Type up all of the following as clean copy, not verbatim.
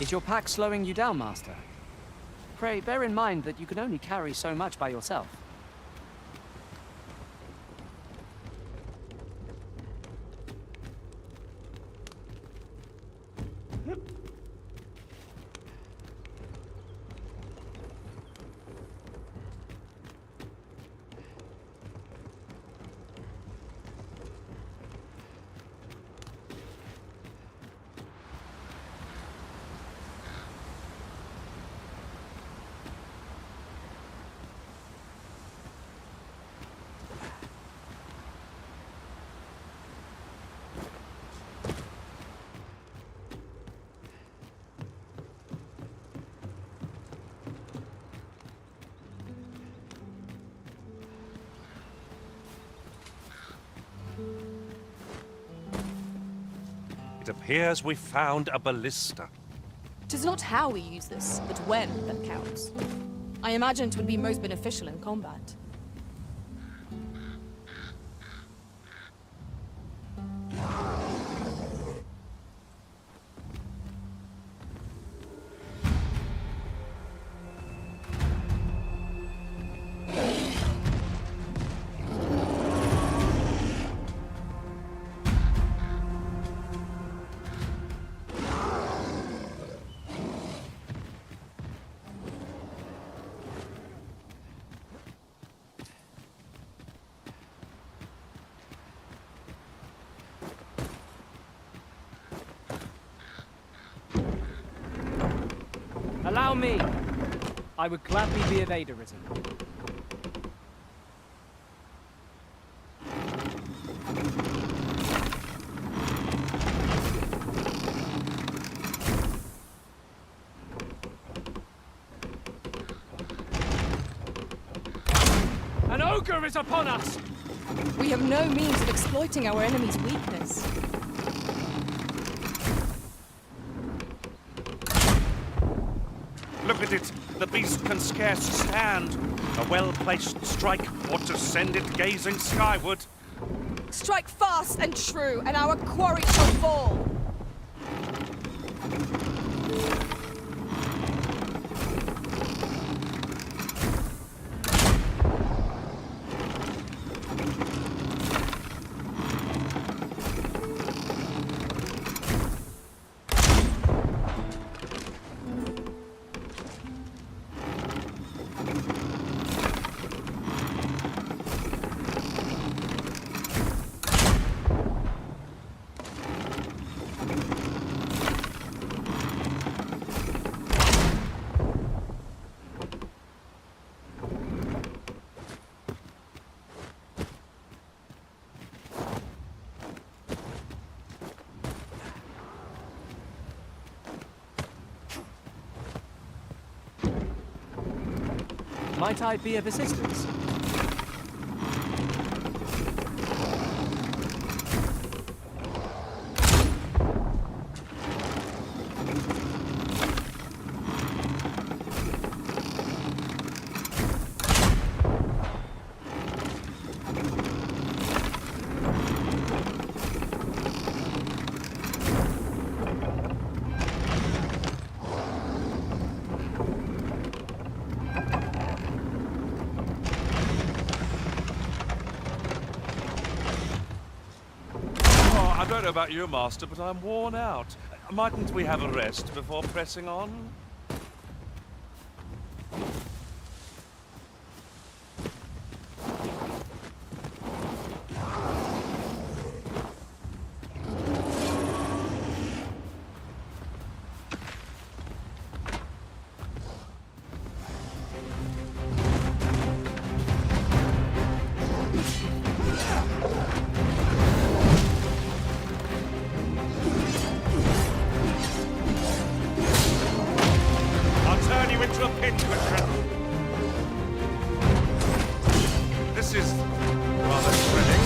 Is your pack slowing you down, Master? Pray, bear in mind that you can only carry so much by yourself. It appears we found a ballista. Tis not how we use this, but when that counts. I imagine it would be most beneficial in combat. Allow me! I would gladly be of aiderism. An ogre is upon us! We have no means of exploiting our enemy's weakness. Look at it! The beast can scarce stand. A well-placed strike ought to send it gazing skyward. Strike fast and true, and our quarry shall fall! Might I be of assistance? I don't know about you, Master, but I'm worn out. Mightn't we have a rest before pressing on? Into a pinprick. This is rather thrilling.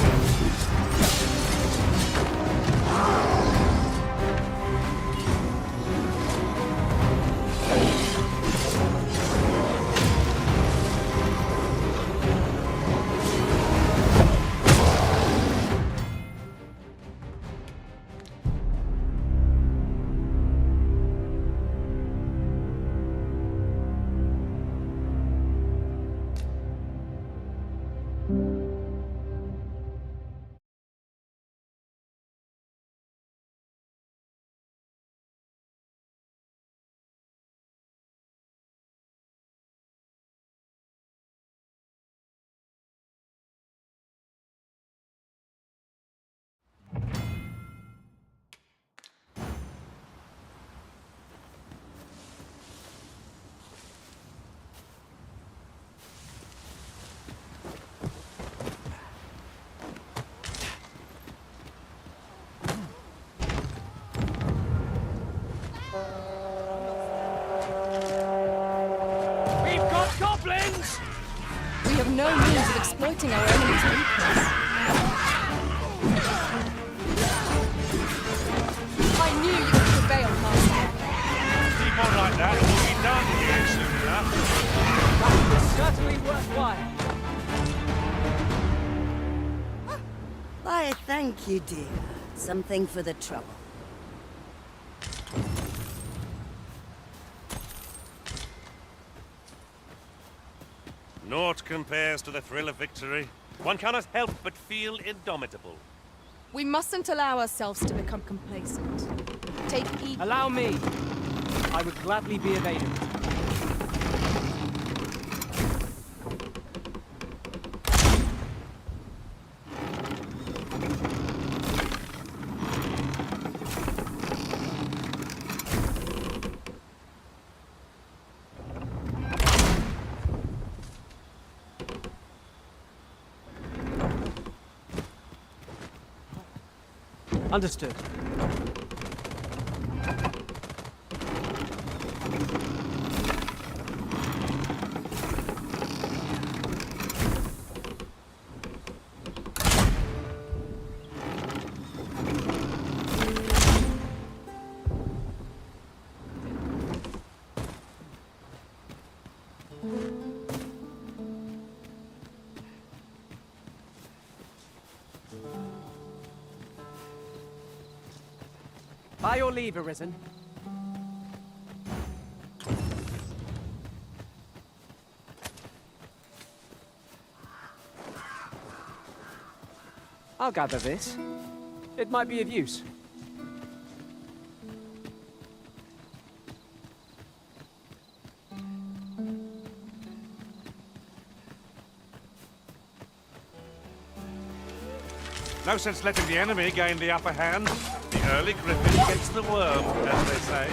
We've got goblins! We have no means of exploiting our enemy's weakness. I knew you would prevail, Master. Keep on like that, and we'll be done here soon enough. That was certainly worthwhile. Why, thank you, dear. Something for the trouble. Naught compares to the thrill of victory. One cannot help but feel indomitable. We mustn't allow ourselves to become complacent. Take heed. Allow me. I would gladly be of aid. Understood. By your leave, Arisen. I'll gather this. It might be of use. No sense letting the enemy gain the upper hand. The early griffin gets the worm, as they say.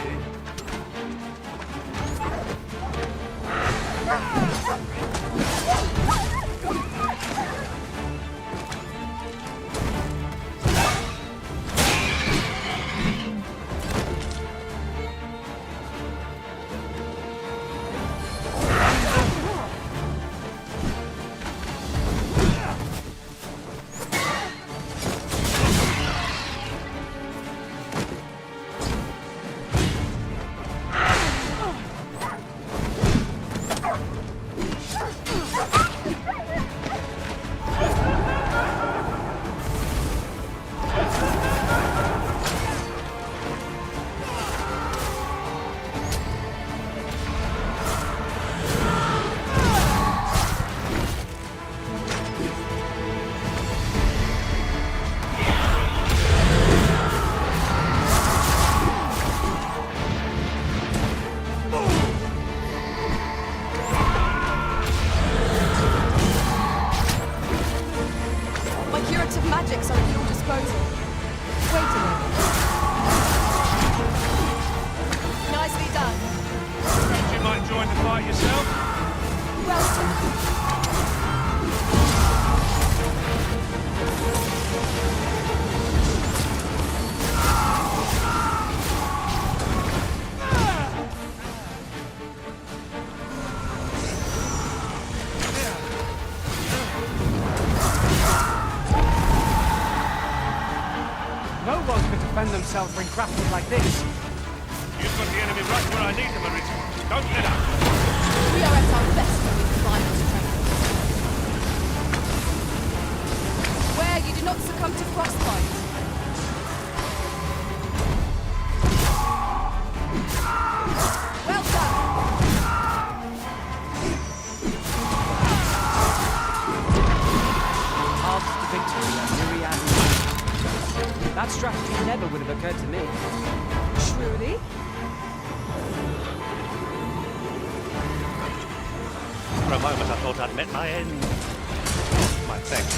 Magics are at your disposal. Wait a moment. Nicely done. Think you might join the fight yourself? Well done. No one could defend themselves when grappled like this. You've got the enemy right where I need them, Arisen. Don't let up. We are at our best when we combine our strength. Where you do not succumb to frostbite. Well done. Paths to victory are myriad. That strategy never would have occurred to me. Truly? For a moment I thought I'd met my end. My thanks.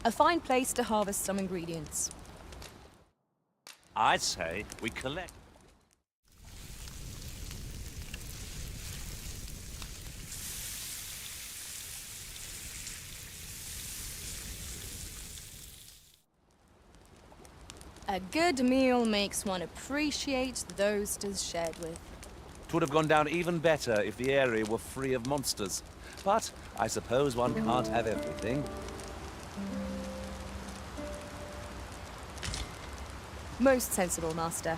A fine place to harvest some ingredients. I'd say we collect. A good meal makes one appreciate those 'tis shared with. It would have gone down even better if the area were free of monsters. But I suppose one can't have everything. Most sensible, Master.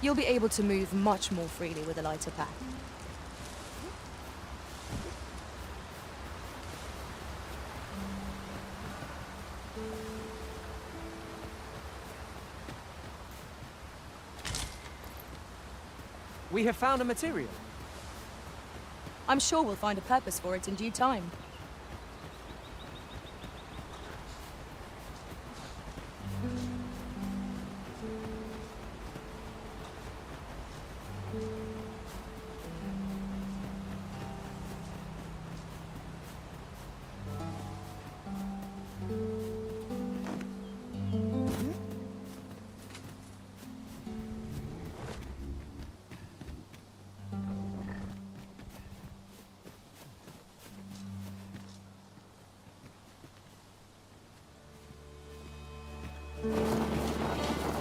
You'll be able to move much more freely with a lighter pack. We have found a material. I'm sure we'll find a purpose for it in due time.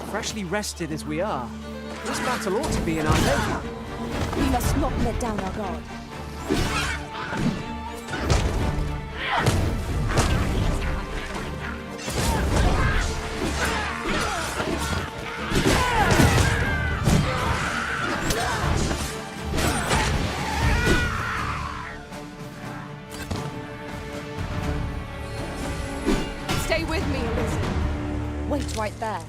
Freshly rested as we are, this battle ought to be in our favor. We must not let down our guard. Stay with me, Elizabeth. Wait right there.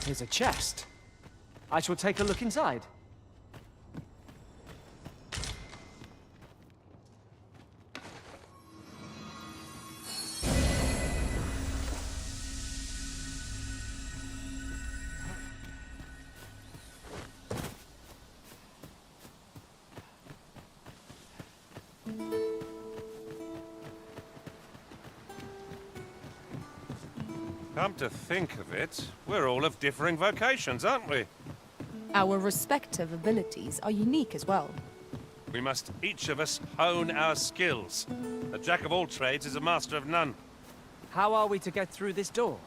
Here's a chest. I shall take a look inside. Come to think of it, we're all of differing vocations, aren't we? Our respective abilities are unique as well. We must each of us hone our skills. A jack of all trades is a master of none. How are we to get through this door?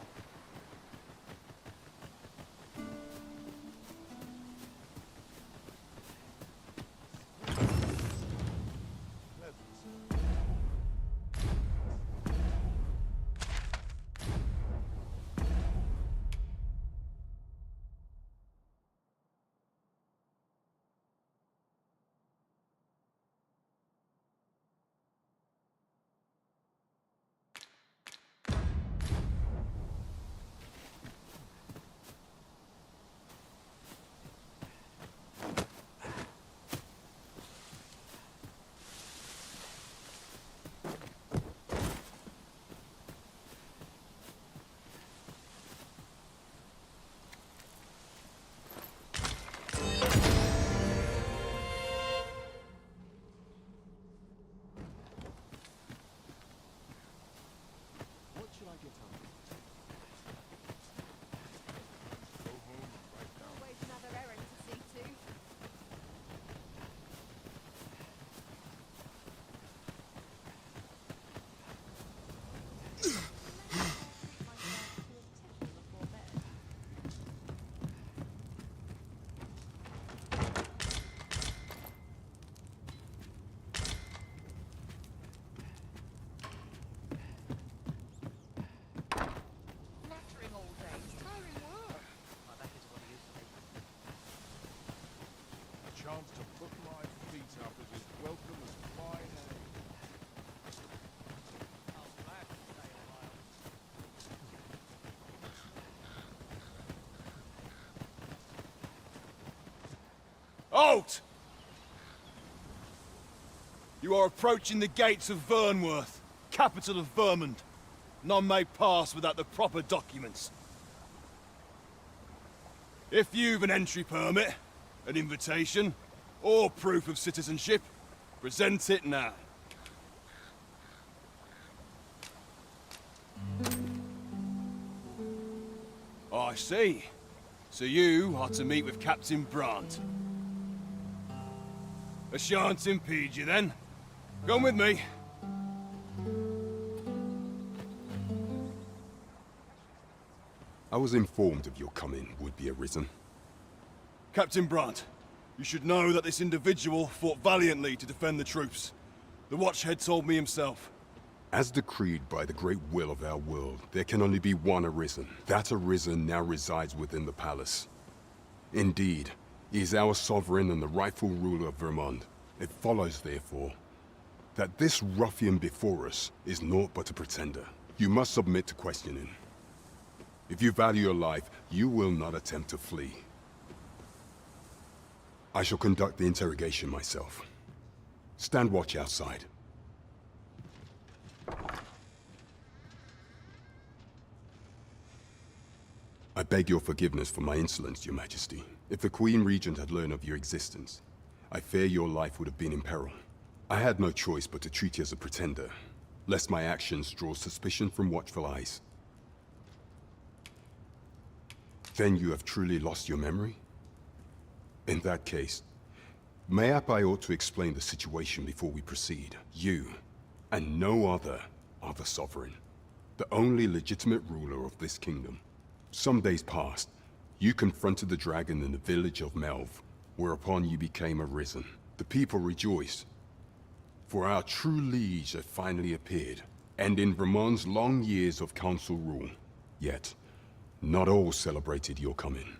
Halt! You are approaching the gates of Vernworth, capital of Vermund. None may pass without the proper documents. If you've an entry permit, an invitation, or proof of citizenship, present it now. I see. So you are to meet with Captain Brandt. I shan't impede you then. Come with me. I was informed of your coming would be arisen. Captain Brandt, you should know that this individual fought valiantly to defend the troops. The Watchhead told me himself. As decreed by the great will of our world, there can only be one arisen. That arisen now resides within the palace. Indeed, he is our sovereign and the rightful ruler of Vermund. It follows, therefore, that this ruffian before us is naught but a pretender. You must submit to questioning. If you value your life, you will not attempt to flee. I shall conduct the interrogation myself. Stand watch outside. I beg your forgiveness for my insolence, Your Majesty. If the Queen Regent had learned of your existence, I fear your life would have been in peril. I had no choice but to treat you as a pretender, lest my actions draw suspicion from watchful eyes. Then you have truly lost your memory? In that case, mayhap I ought to explain the situation before we proceed. You, and no other, are the sovereign, the only legitimate ruler of this kingdom. Some days past, you confronted the dragon in the village of Melv, whereupon you became arisen. The people rejoiced, for our true liege had finally appeared, ending Vermund's long years of council rule. Yet, not all celebrated your coming.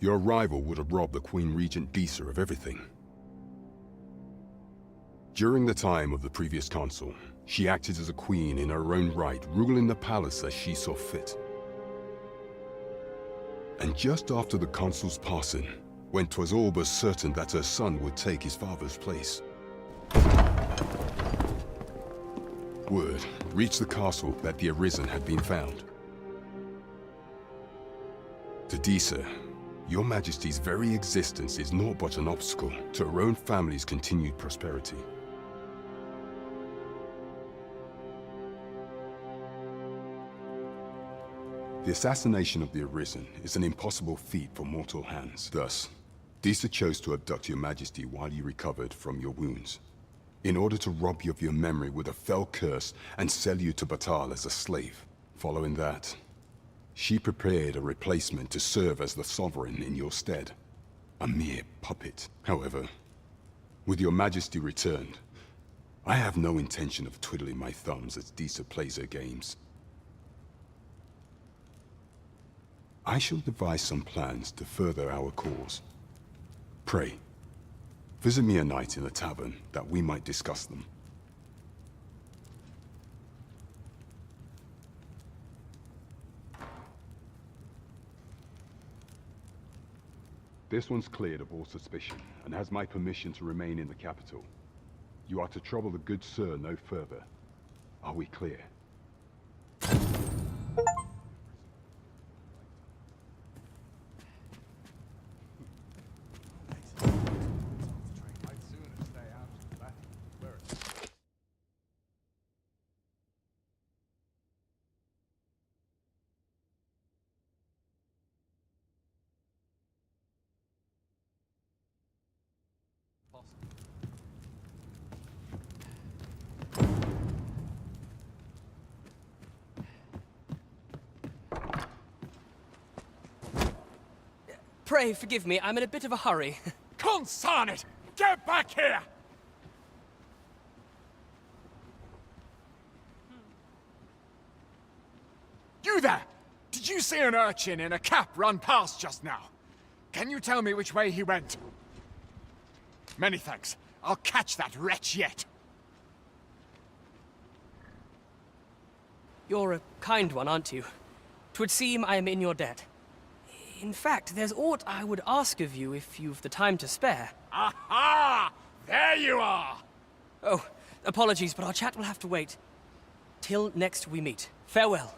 Your arrival would have robbed the Queen Regent Disa of everything. During the time of the previous consul, she acted as a queen in her own right, ruling the palace as she saw fit. And just after the consul's passing, when 'twas all but certain that her son would take his father's place, word reached the castle that the Arisen had been found. To Disa, your Majesty's very existence is naught but an obstacle to her own family's continued prosperity. The assassination of the Arisen is an impossible feat for mortal hands. Thus, Disa chose to abduct your Majesty while you recovered from your wounds, in order to rob you of your memory with a fell curse and sell you to Batal as a slave. Following that, she prepared a replacement to serve as the sovereign in your stead. A mere puppet. However, with your Majesty returned, I have no intention of twiddling my thumbs as Disa plays her games. I shall devise some plans to further our cause. Pray, visit me a night in the tavern that we might discuss them. This one's cleared of all suspicion and has my permission to remain in the capital. You are to trouble the good sir no further. Are we clear? Pray forgive me, I'm in a bit of a hurry. Consign it! Get back here! You there! Did you see an urchin in a cap run past just now? Can you tell me which way he went? Many thanks. I'll catch that wretch yet. You're a kind one, aren't you? 'Twould seem I am in your debt. In fact, there's aught I would ask of you if you've the time to spare. Aha! There you are! Oh, apologies, but our chat will have to wait. Till next we meet. Farewell.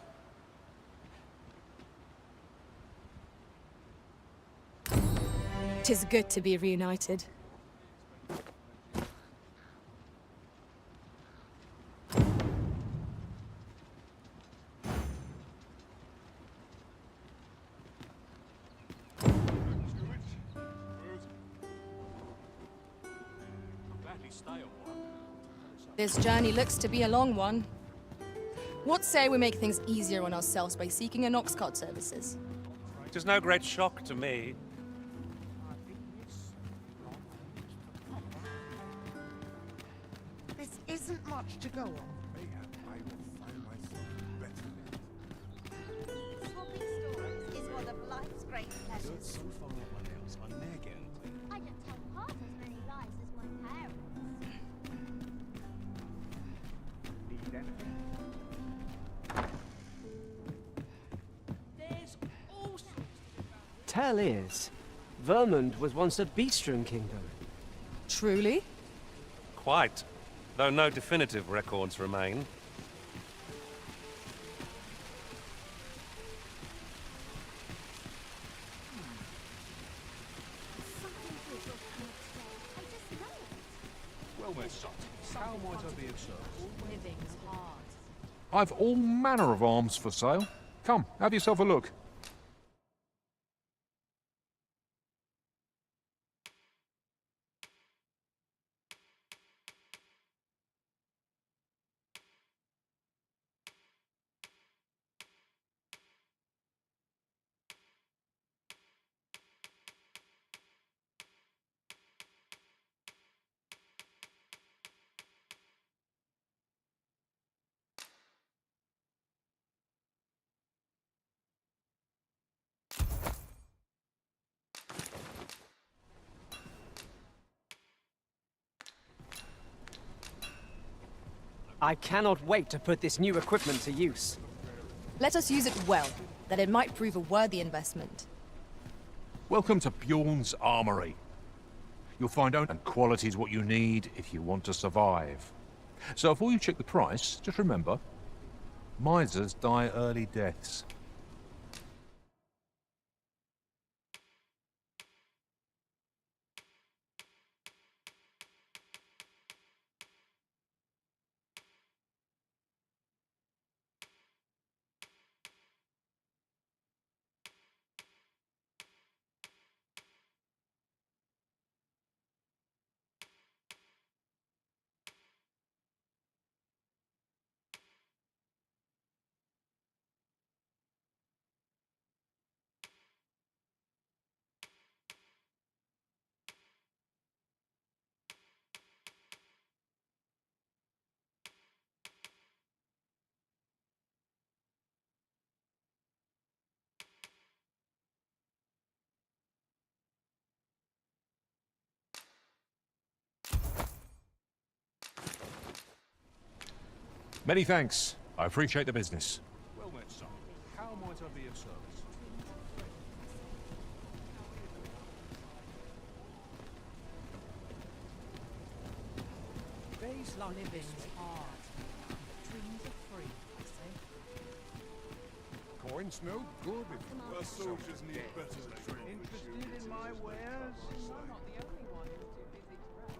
'Tis good to be reunited. This journey looks to be a long one. What say we make things easier on ourselves by seeking an ox cart services? It is no great shock to me. This isn't much to go on. Swapping stories is one of life's great pleasures. I don't tell half as many lies as my parents. Tell is, Vermund was once a Beastrum kingdom. Truly? Quite. Though no definitive records remain. Something good will come today. I just know it. Well, my son, how might I be of service? Living's hard. I've all manner of arms for sale. Come, have yourself a look. I cannot wait to put this new equipment to use. Let us use it well, that it might prove a worthy investment. Welcome to Bjorn's Armory. You'll find own and quality is what you need if you want to survive. So before you check the price, just remember, misers die early deaths. Many thanks. I appreciate the business. Well met, son. How might I be of service? Living's hard. Dreams are free, I say. Coins no good if Our soldiers need better training. Interested in my wares? You're not the only one who's too busy to rest.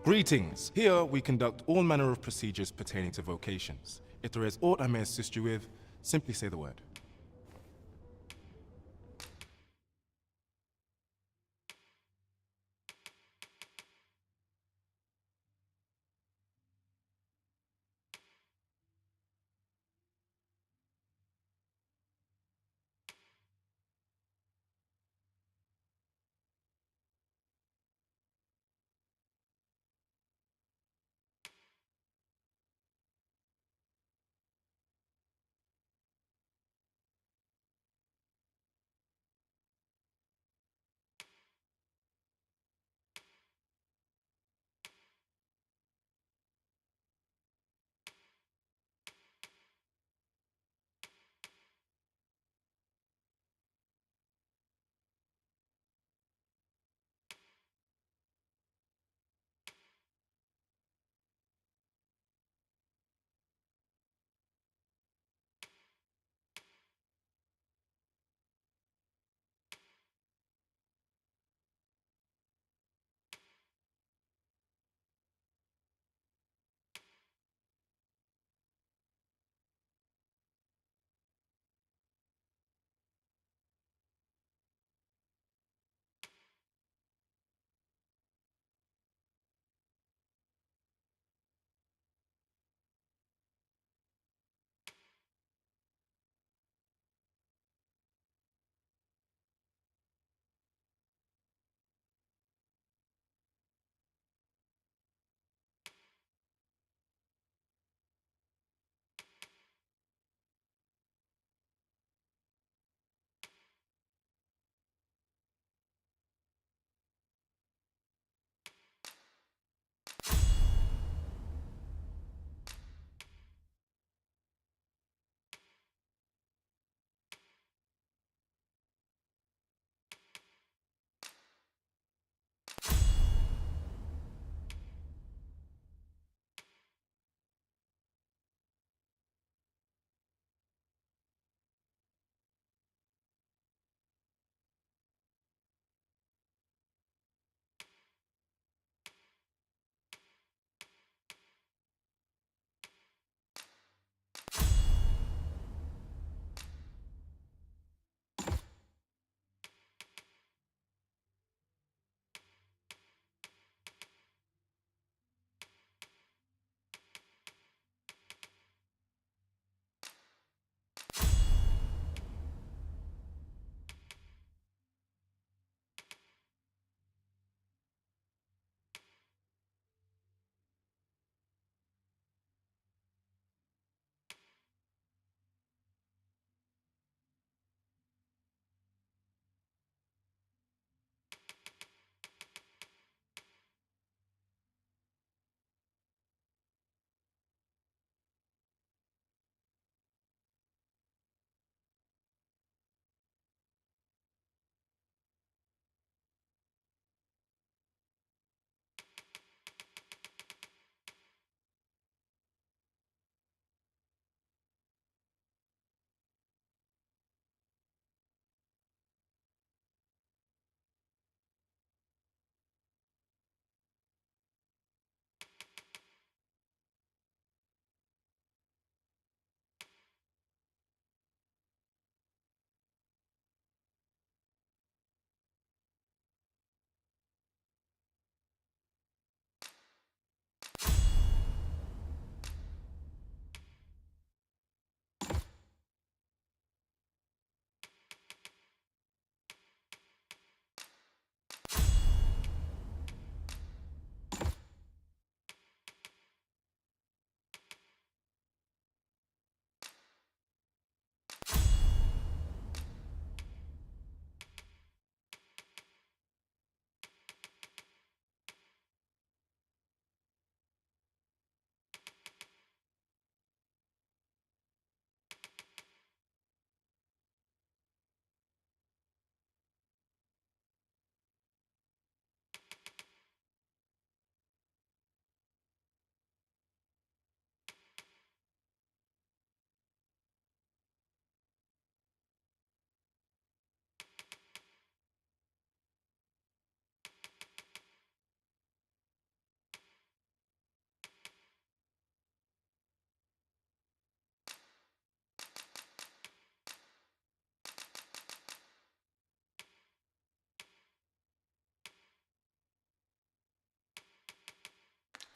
Greetings! Here we conduct all manner of procedures pertaining to vocations. If there is aught I may assist you with, simply say the word.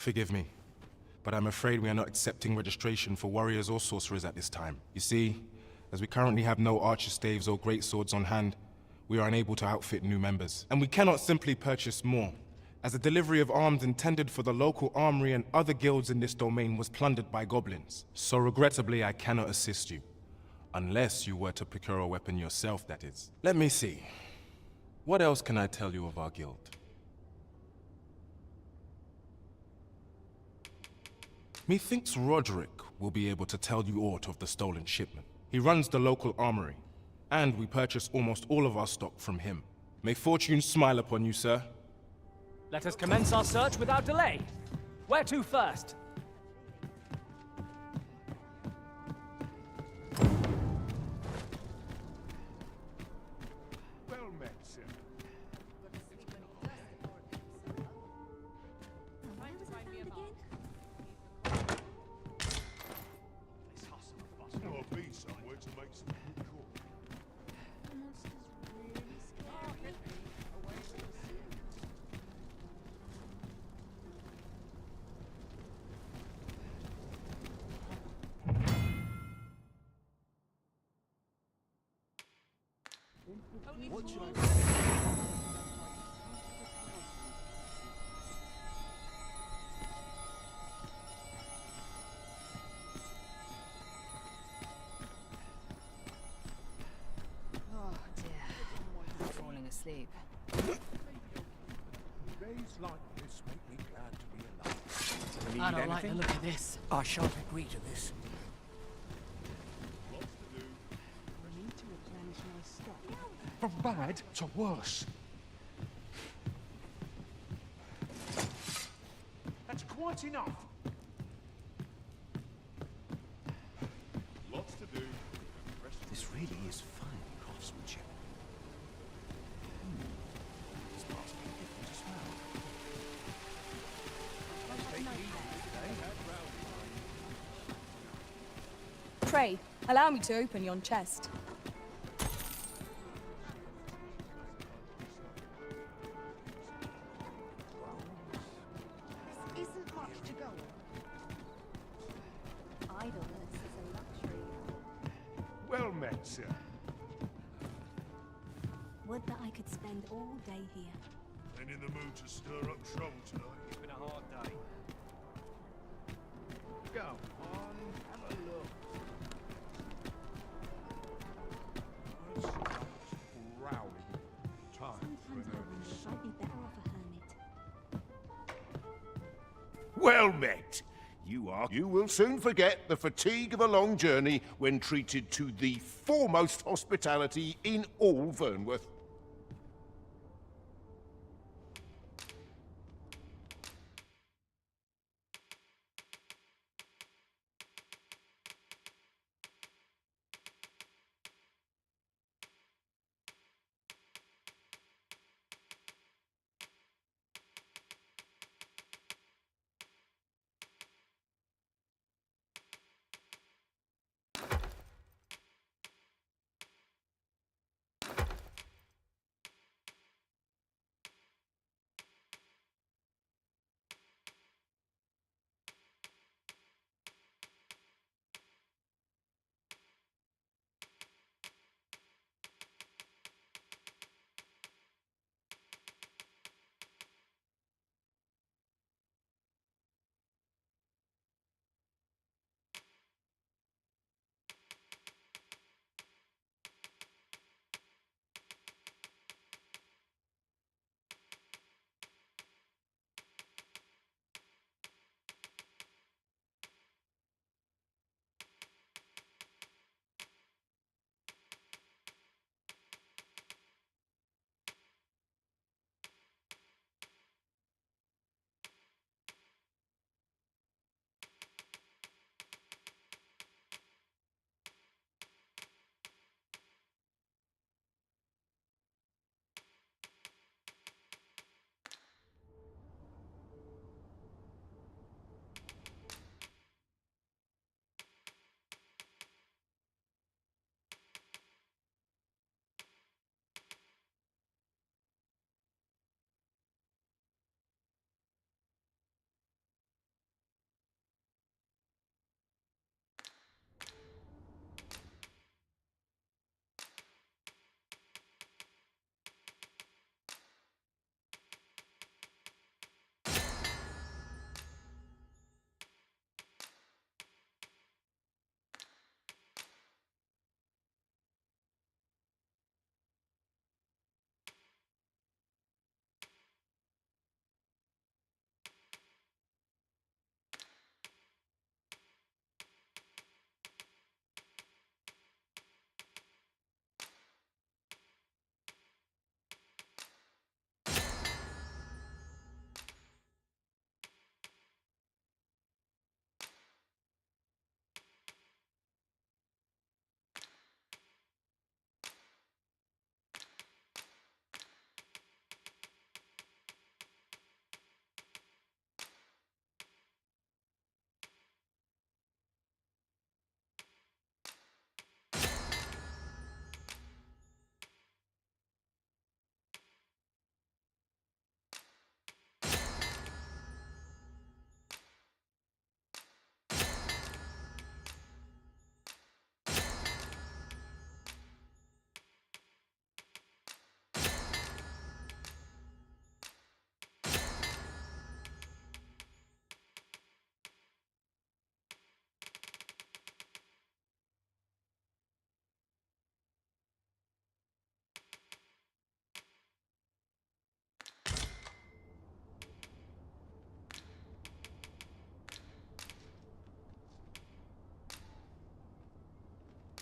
Forgive me, but I'm afraid we are not accepting registration for warriors or sorcerers at this time. You see, as we currently have no archer staves or great swords on hand, we are unable to outfit new members. And we cannot simply purchase more, as the delivery of arms intended for the local armory and other guilds in this domain was plundered by goblins. So regrettably, I cannot assist you. Unless you were to procure a weapon yourself, that is. Let me see. What else can I tell you of our guild? Methinks Roderick will be able to tell you aught of the stolen shipment. He runs the local armory, and we purchase almost all of our stock from him. May fortune smile upon you, sir. Let us commence our search without delay. Where to first? Well met, sir. I'll be somewhere to make some good call. What should I say? Oh dear. I'm falling asleep. Days like this make me glad to be alive. I don't like the look of this. I shan't agree to this. From bad to worse. That's quite enough. Lots to do. This really is fine craftsmanship. This part's a bit different as well. Pray, allow me to open yon chest. This isn't much to go on. Idleness is a luxury. Well met, sir. Would that I could spend all day here. Ain't in the mood to stir up trouble tonight. It's been a hard day. Go on, have a look. Rowling time for an early Sometimes I'd be better off a hermit. Well met. You will soon forget the fatigue of a long journey when treated to the foremost hospitality in all Vernworth.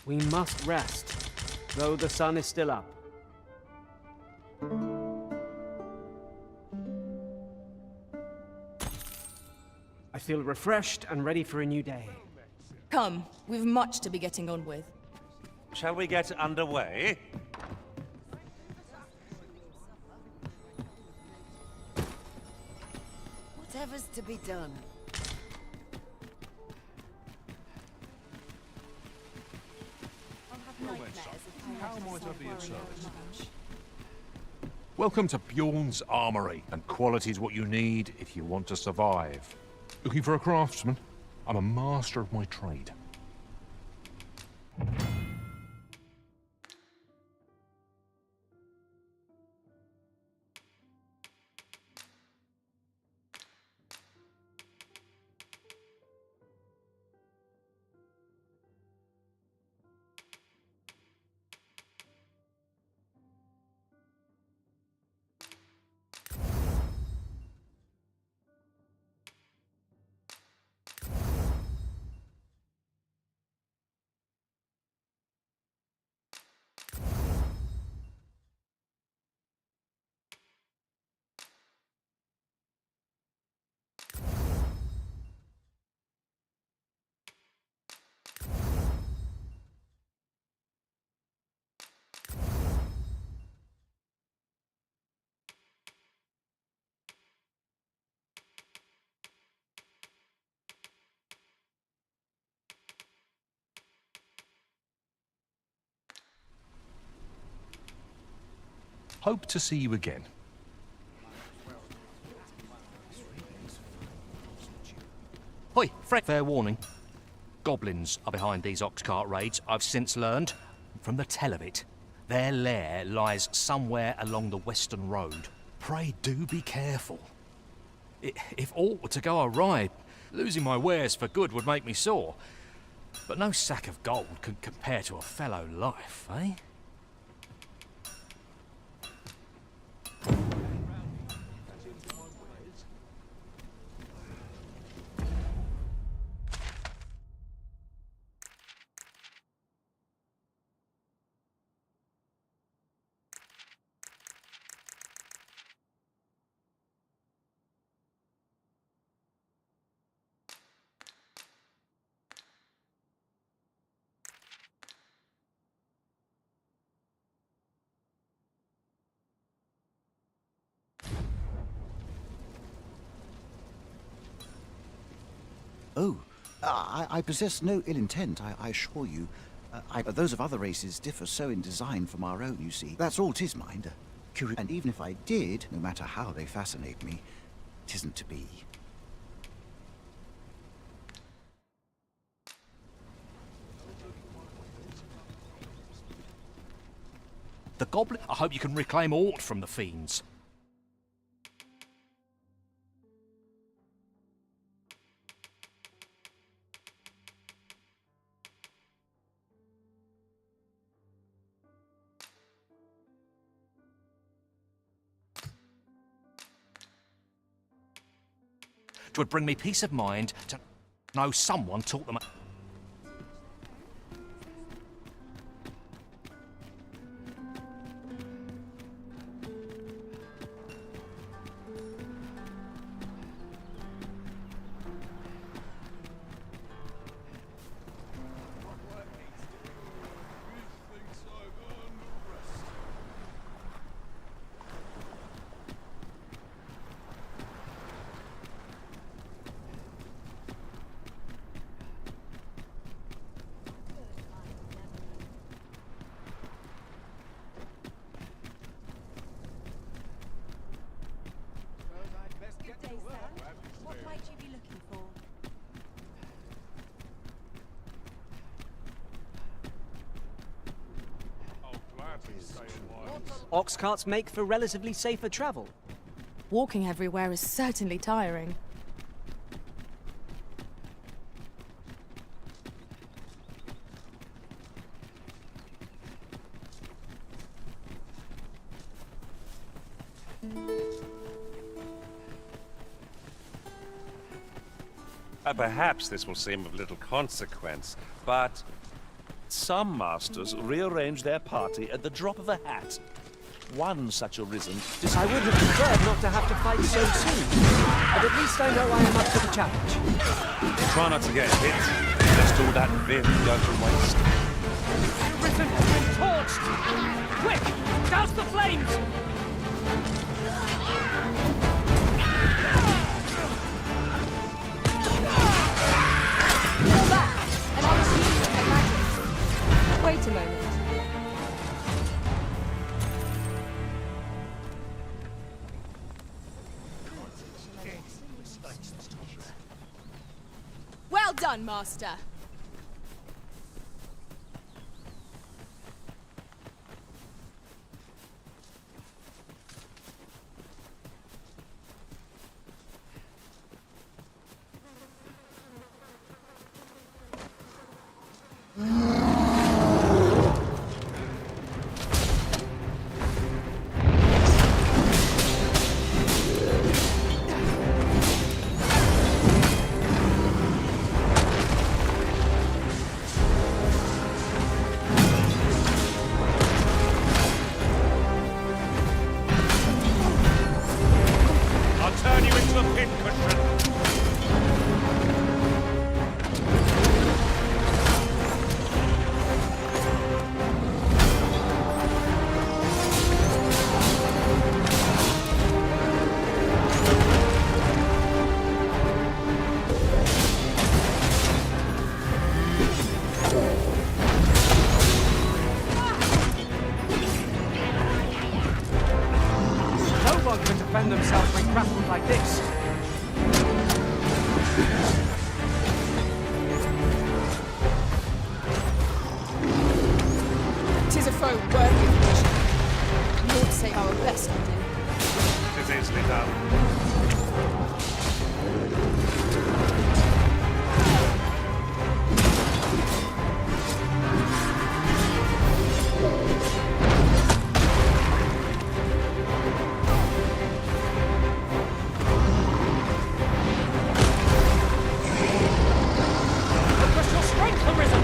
We must rest, though the sun is still up. I feel refreshed and ready for a new day. Come, we've much to be getting on with. Shall we get underway? Whatever's to be done. How might I be of service? Welcome to Bjorn's Armory, and quality is what you need if you want to survive. Looking for a craftsman? I'm a master of my trade. Hope to see you again. Hoi, Fred. Fair warning. Goblins are behind these ox cart raids, I've since learned. From the tell of it, their lair lies somewhere along the western road. Pray do be careful. If aught were to go awry, losing my wares for good would make me sore. But no sack of gold can compare to a fellow life, eh? Oh, I possess no ill intent, I assure you. Those of other races differ so in design from our own, you see. That's all 'tis, mind. And even if I did, no matter how they fascinate me, 'tisn't to be. The goblin? I hope you can reclaim aught from the fiends. Twould bring me peace of mind to know someone taught them. Ox carts make for relatively safer travel. Walking everywhere is certainly tiring. Perhaps this will seem of little consequence, but Some masters rearrange their party at the drop of a hat. One such arisen... I would have preferred not to have to fight so soon, but at least I know I am up to the challenge. Try not to get hit, lest all that vim go to waste. Risen has been torched! Quick! Douse the flames! Fall back, and I'll just use my magic. Wait a moment. Well done, Master. I'll turn you into a pincushion. No one can defend themselves when grappled like this. Tis a foe worthy of mission. You ought to say our best on him. Tis easily done. Request your strength, Arisen!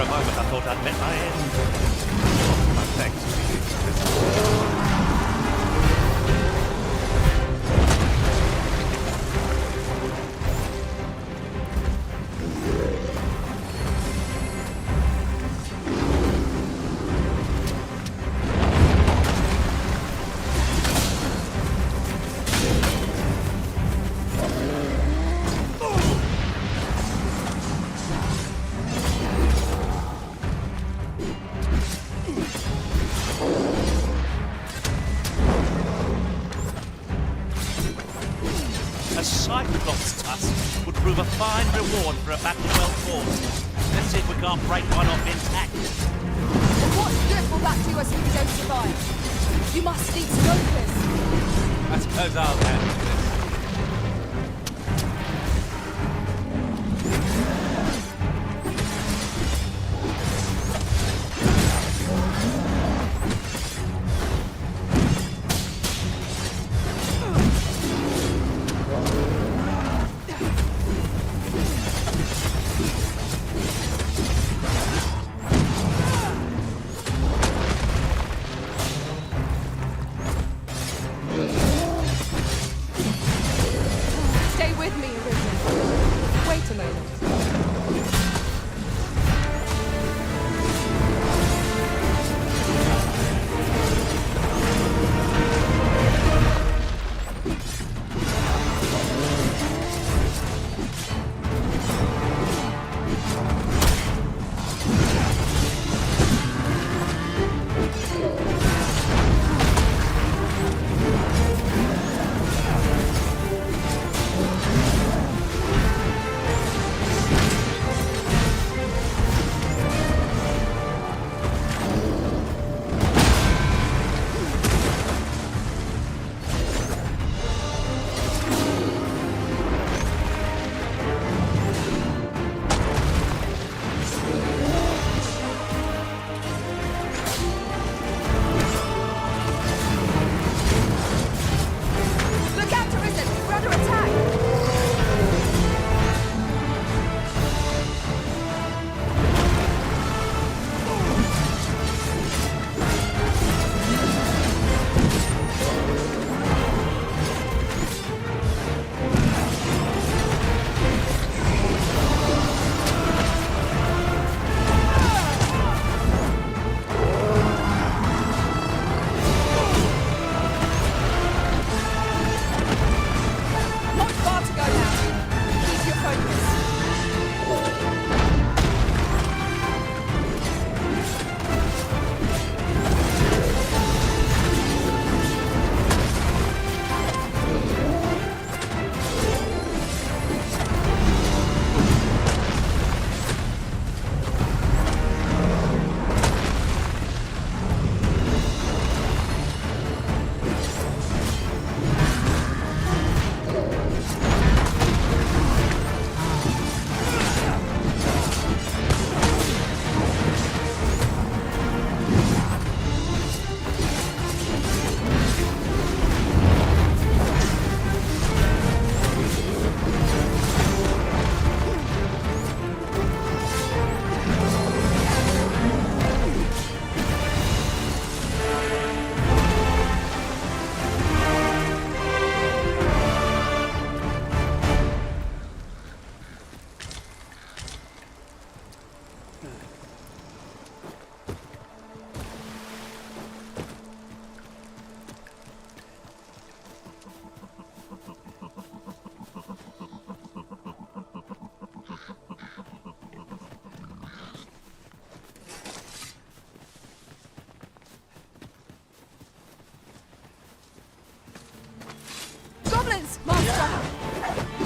For a moment I thought I'd met my end. My thanks to you. A Cyclops tusk would prove a fine reward for a battle well fought. Let's see if we can't break one off intact. But what good will that do us if we don't survive? You must need smokers. I suppose I'll handle this.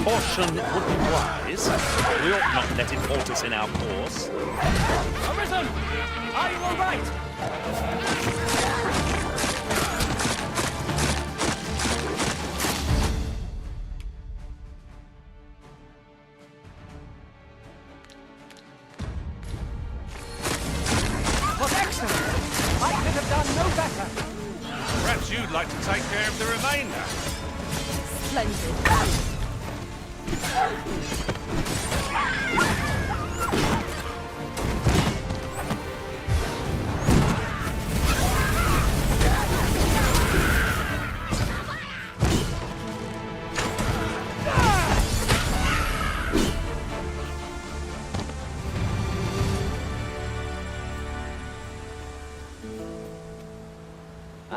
Caution would be wise. We ought not let it halt us in our course. Arisen! Are you all right? Was excellent! I could have done no better! Perhaps you'd like to take care of the remainder. Splendid.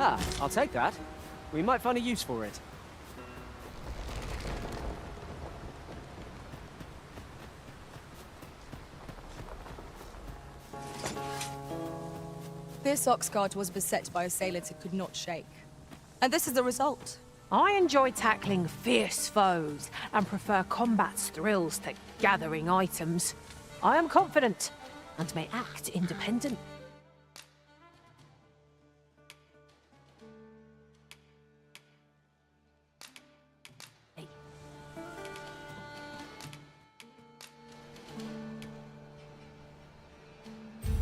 Ah, I'll take that. We might find a use for it. This ox cart was beset by assailants it could not shake. And this is the result. I enjoy tackling fierce foes and prefer combat's thrills to gathering items. I am confident and may act independent.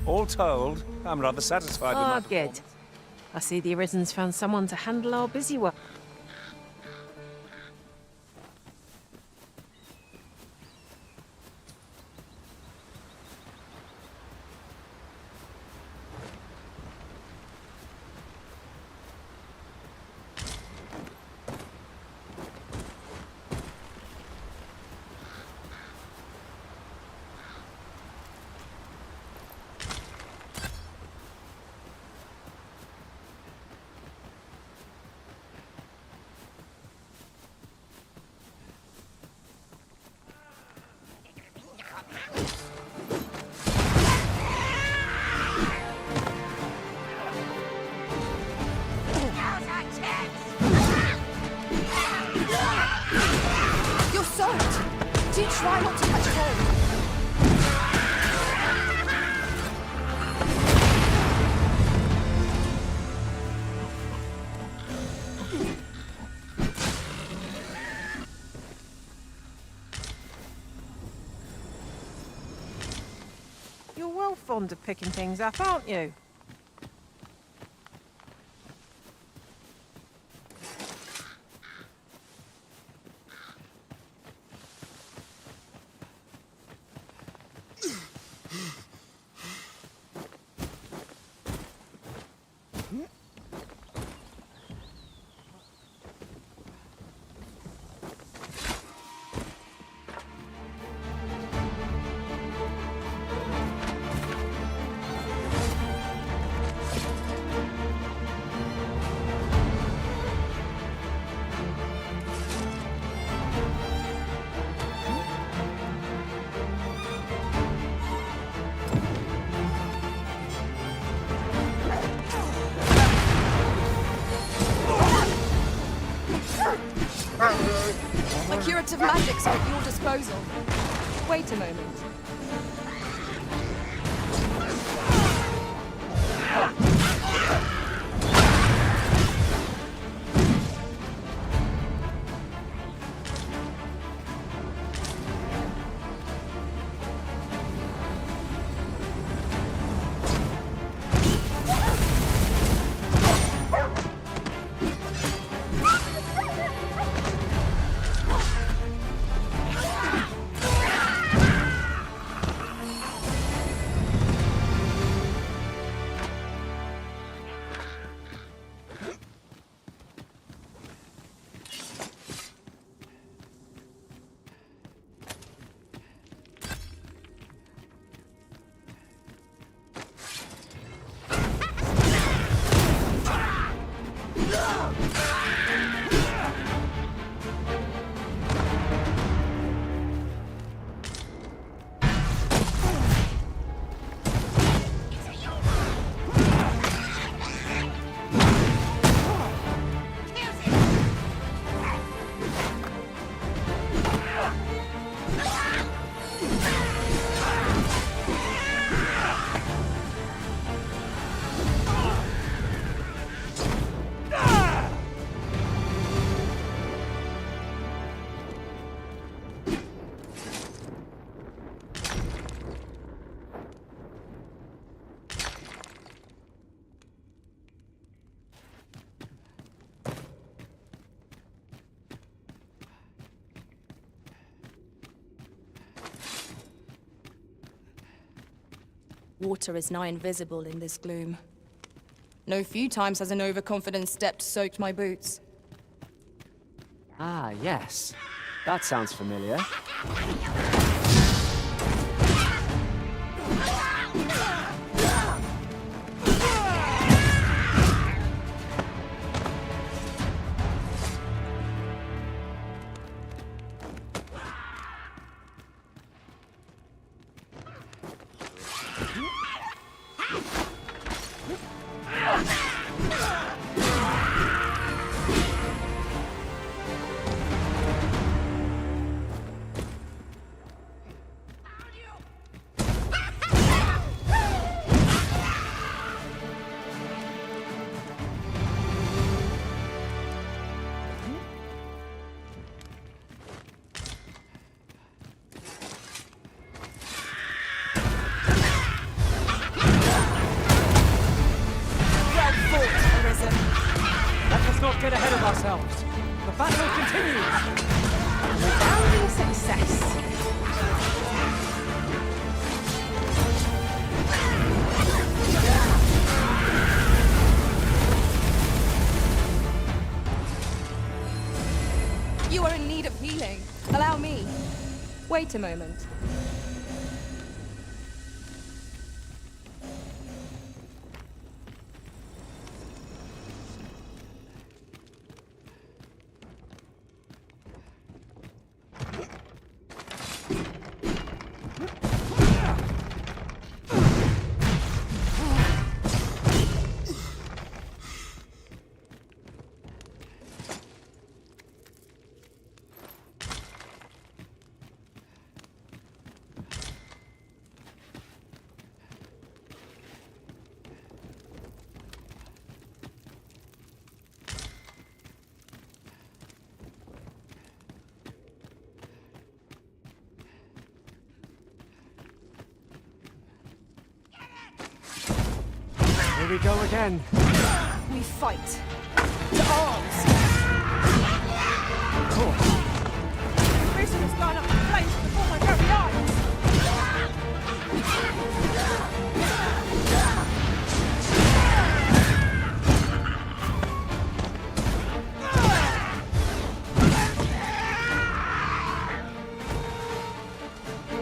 All told, I'm rather satisfied with my Good. I see the Arisen's found someone to handle our busy work. You're soaked! Do try not to catch cold. You're well fond of picking things up, aren't you? My curative magic's at your disposal. Wait a moment. Water is nigh invisible in this gloom. No few times has an overconfident step soaked my boots. Ah, yes. That sounds familiar. Get ahead of ourselves. The battle continues. Resounding success. You are in need of healing. Allow me. Wait a moment. Here we go again. We fight. To arms! The prison has gone up in flames before my very eyes.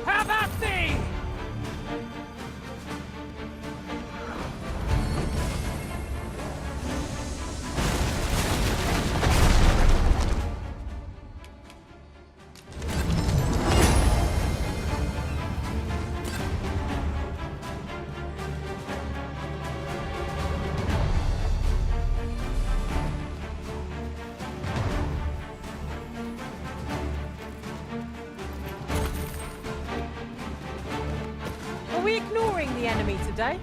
How about thee? Are we ignoring the enemy today?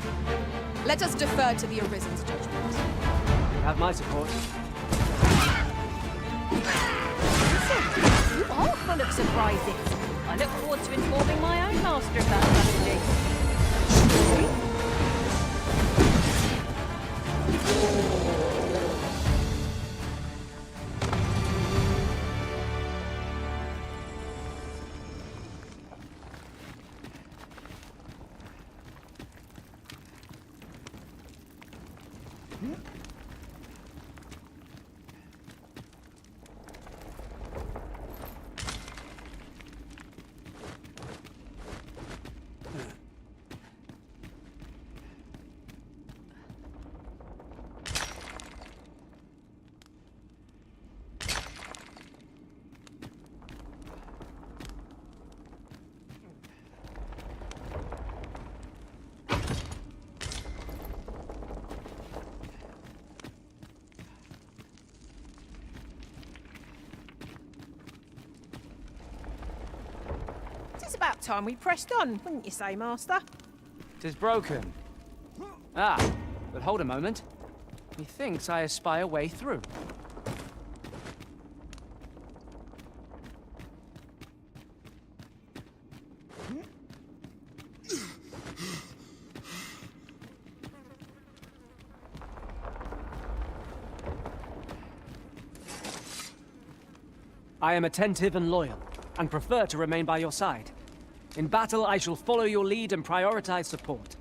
Let us defer to the Arisen's judgment. You have my support. Listen, you are full of surprises. I look forward to informing my own master of that strategy. It's about time we pressed on, wouldn't you say, Master? 'Tis broken. Ah, but hold a moment. Methinks I espy a way through. I am attentive and loyal, and prefer to remain by your side. In battle, I shall follow your lead and prioritize support.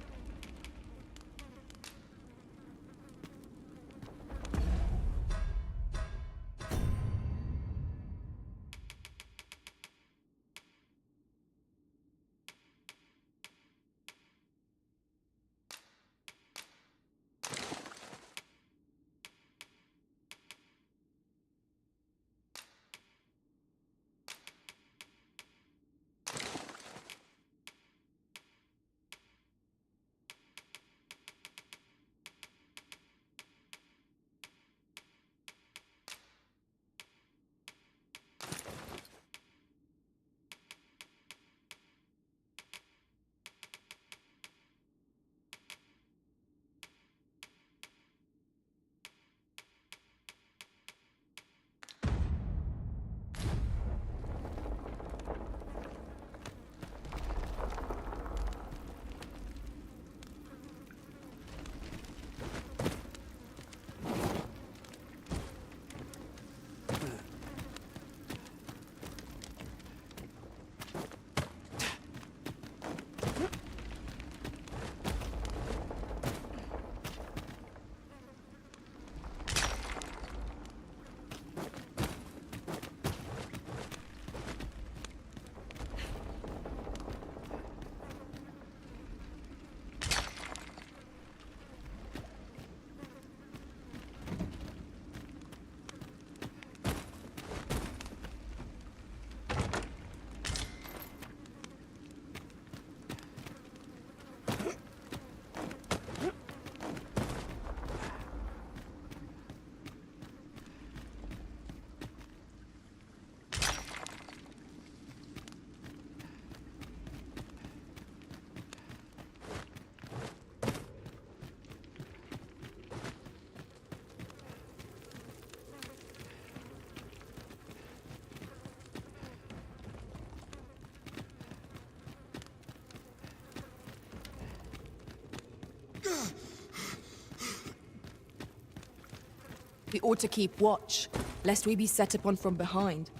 We ought to keep watch, lest we be set upon from behind.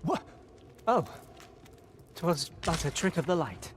What? Oh. 'Twas but a trick of the light.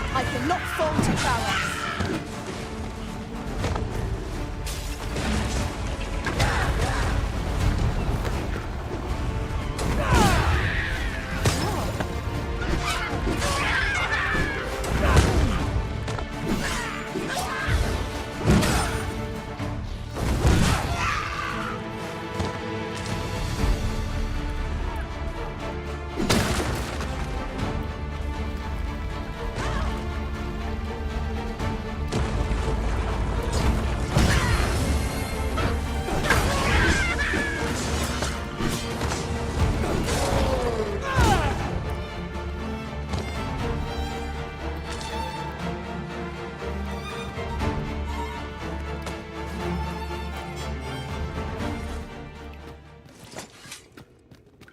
I cannot fall to prowess.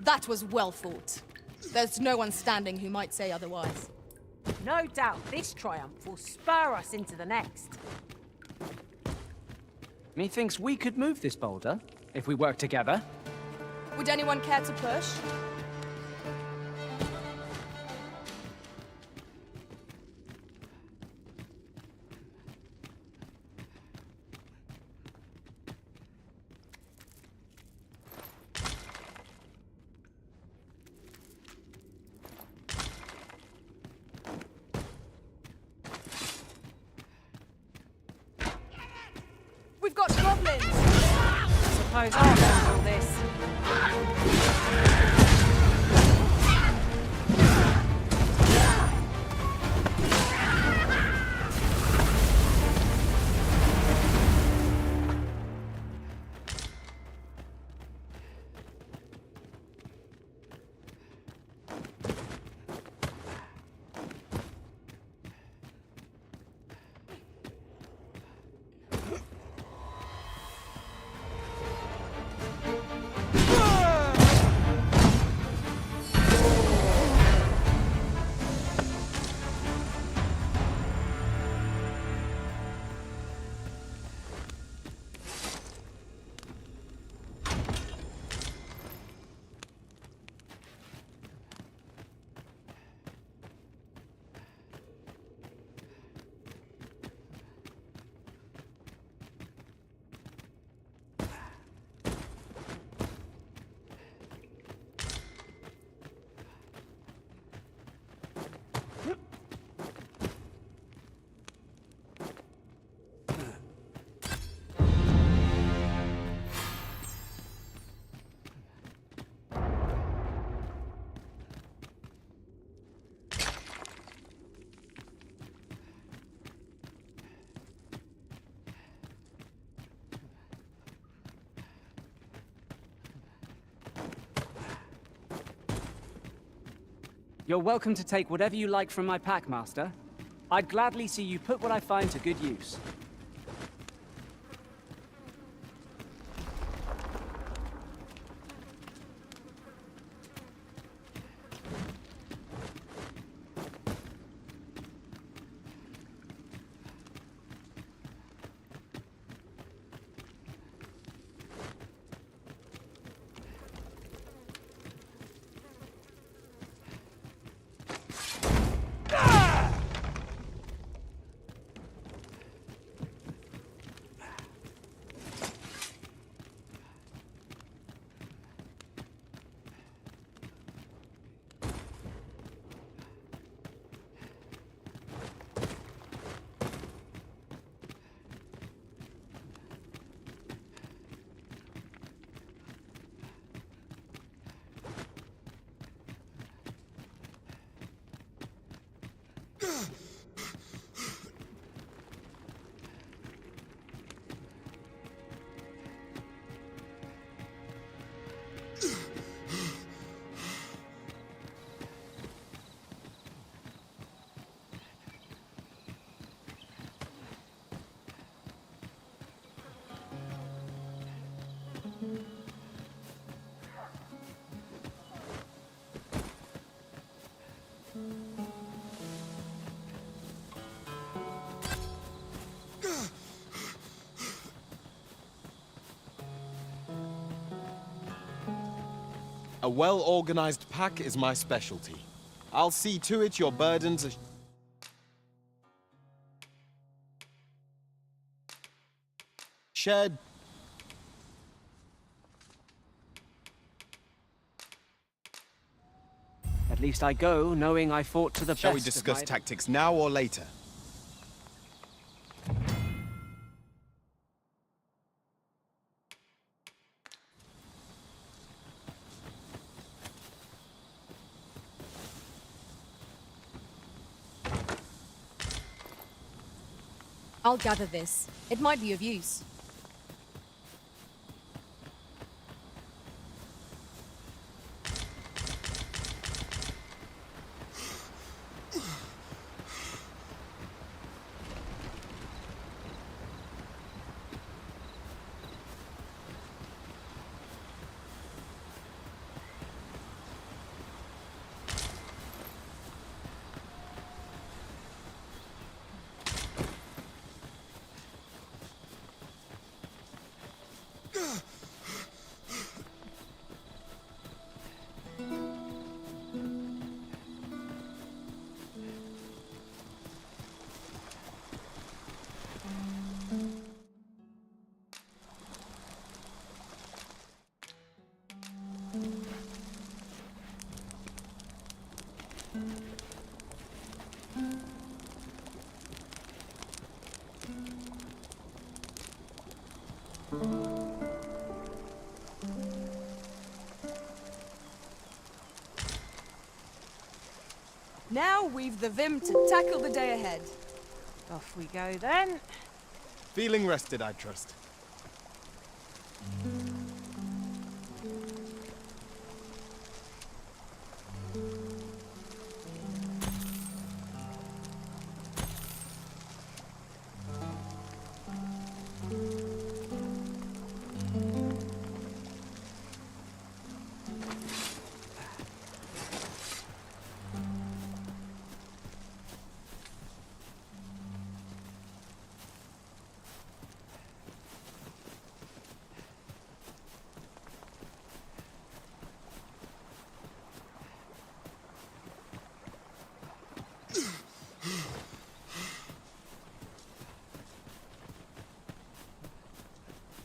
That was well fought. There's no one standing who might say otherwise. No doubt this triumph will spur us into the next. Methinks we could move this boulder, if we work together. Would anyone care to push? We've got goblins! Suppose I'll handle this. You're welcome to take whatever you like from my pack, Master. I'd gladly see you put what I find to good use. A well-organized pack is my specialty. I'll see to it your burdens are shared. At least I go knowing I fought to the Shall we best of discuss my- tactics now or later? I'll gather this. It might be of use. Now we've the vim to tackle the day ahead. Off we go then. Feeling rested, I trust.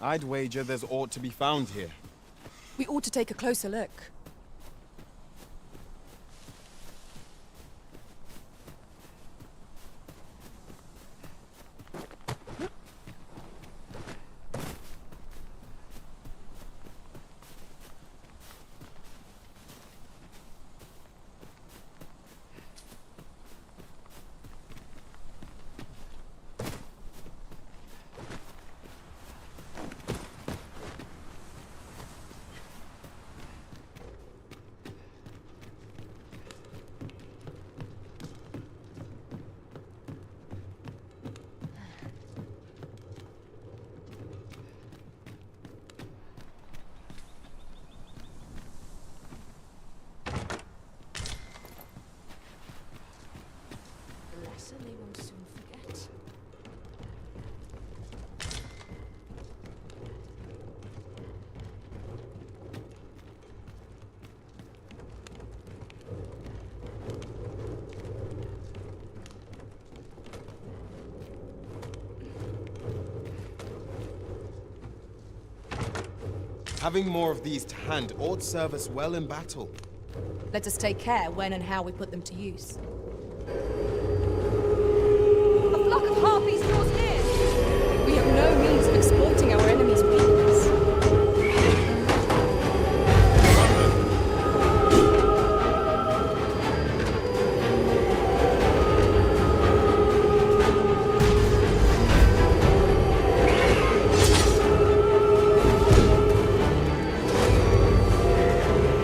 I'd wager there's aught to be found here. We ought to take a closer look. Lesson they won't soon forget. Having more of these to hand ought serve us well in battle. Let us take care when and how we put them to use. A flock of harpies draws near! We have no means of exploiting our enemy's weakness.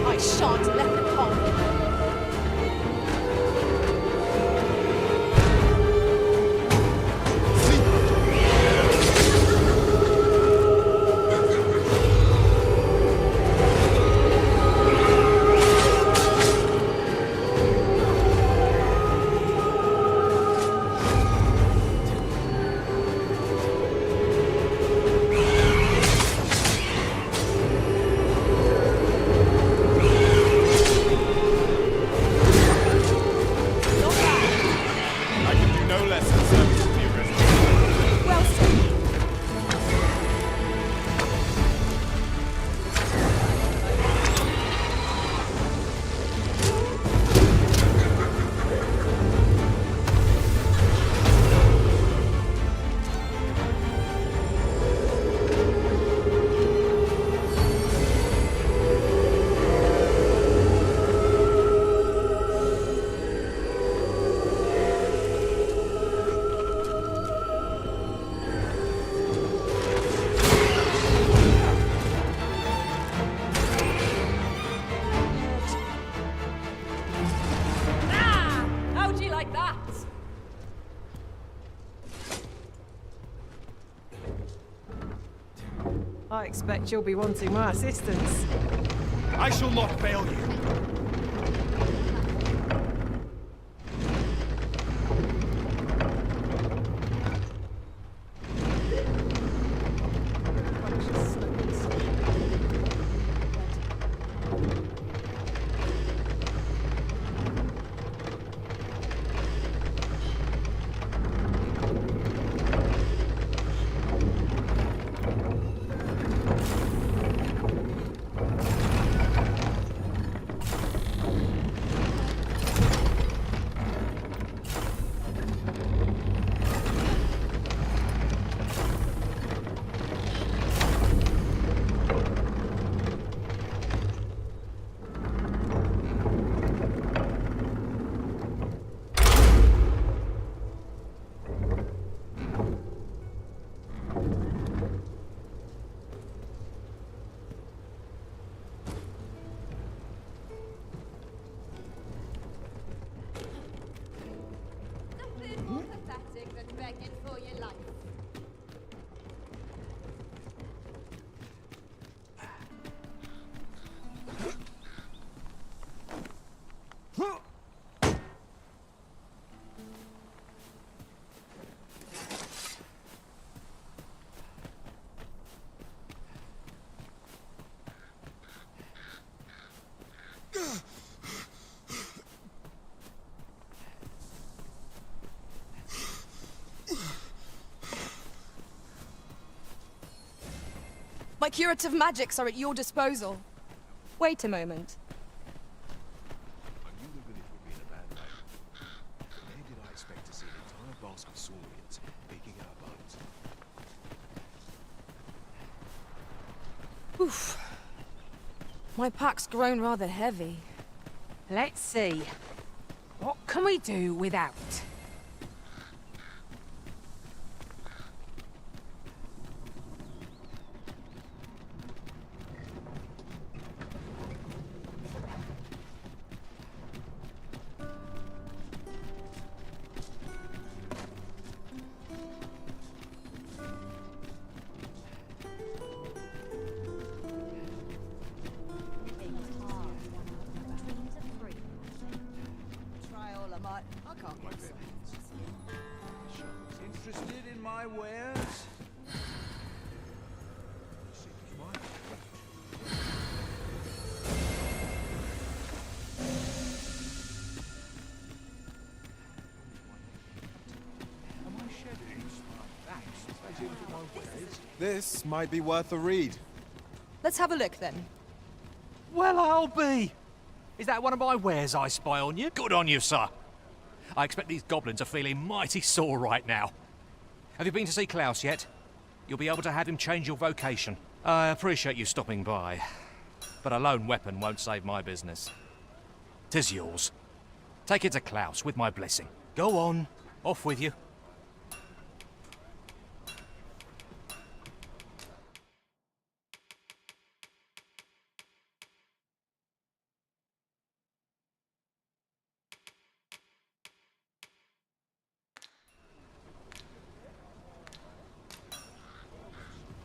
I shan't let them harm me. no less conservative for your residents. Well said. How'd you like that? I expect you'll be wanting my assistance. I shall not fail you. Nothing more pathetic than begging for your life. My curative magics are at your disposal. Wait a moment. I knew the village would be in a bad way. Where did I expect to see an entire basket of saurians picking our bones? Oof. My pack's grown rather heavy. Let's see. What can we do without? Try all I might. I can't get it. Interested in my wares? This might be worth a read. Let's have a look then. Well, I'll be. Is that one of my wares I spy on you? Good on you, sir. I expect these goblins are feeling mighty sore right now. Have you been to see Klaus yet? You'll be able to have him change your vocation. I appreciate you stopping by, but a lone weapon won't save my business. 'Tis yours. Take it to Klaus with my blessing. Go on, off with you.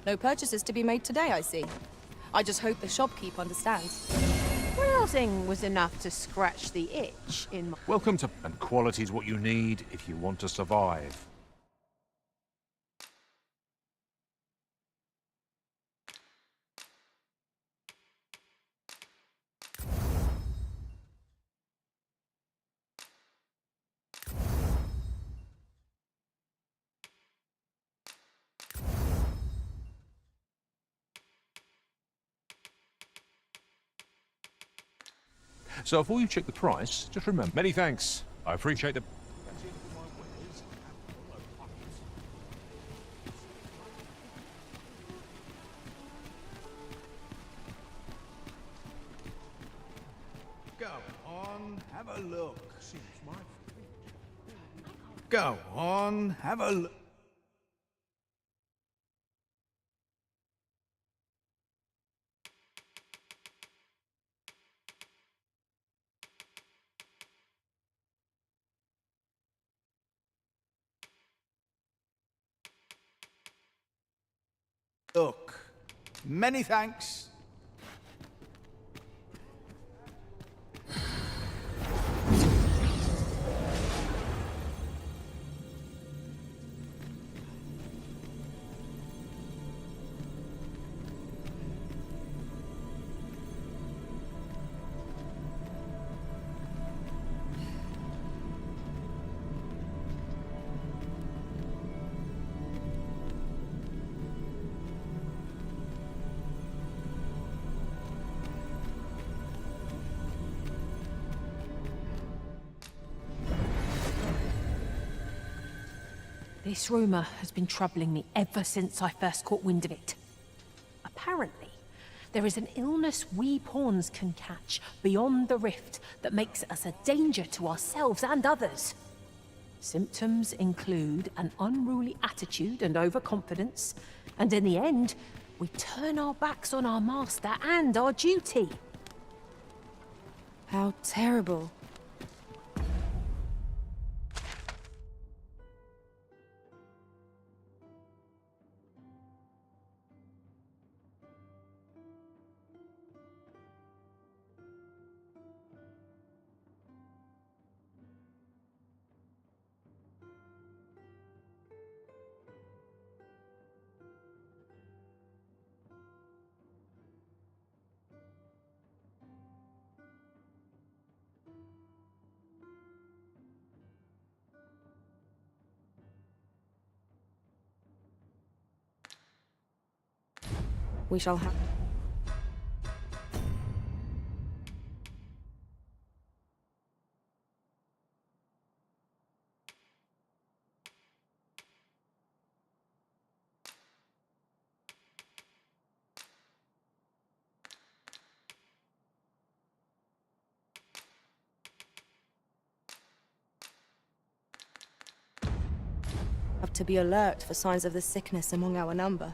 No purchases to be made today, I see. I just hope the shopkeep understands. Browsing was enough to scratch the itch in my... Welcome to... And quality's what you need if you want to survive. So before you check the price, just remember... Many thanks. I appreciate the... Go on, have a look. Go on, have a look. Look. Many thanks. This rumour has been troubling me ever since I first caught wind of it. Apparently, there is an illness we pawns can catch beyond the rift that makes us a danger to ourselves and others. Symptoms include an unruly attitude and overconfidence, and in the end, we turn our backs on our master and our duty. How terrible. We shall have... have to be alert for signs of the sickness among our number.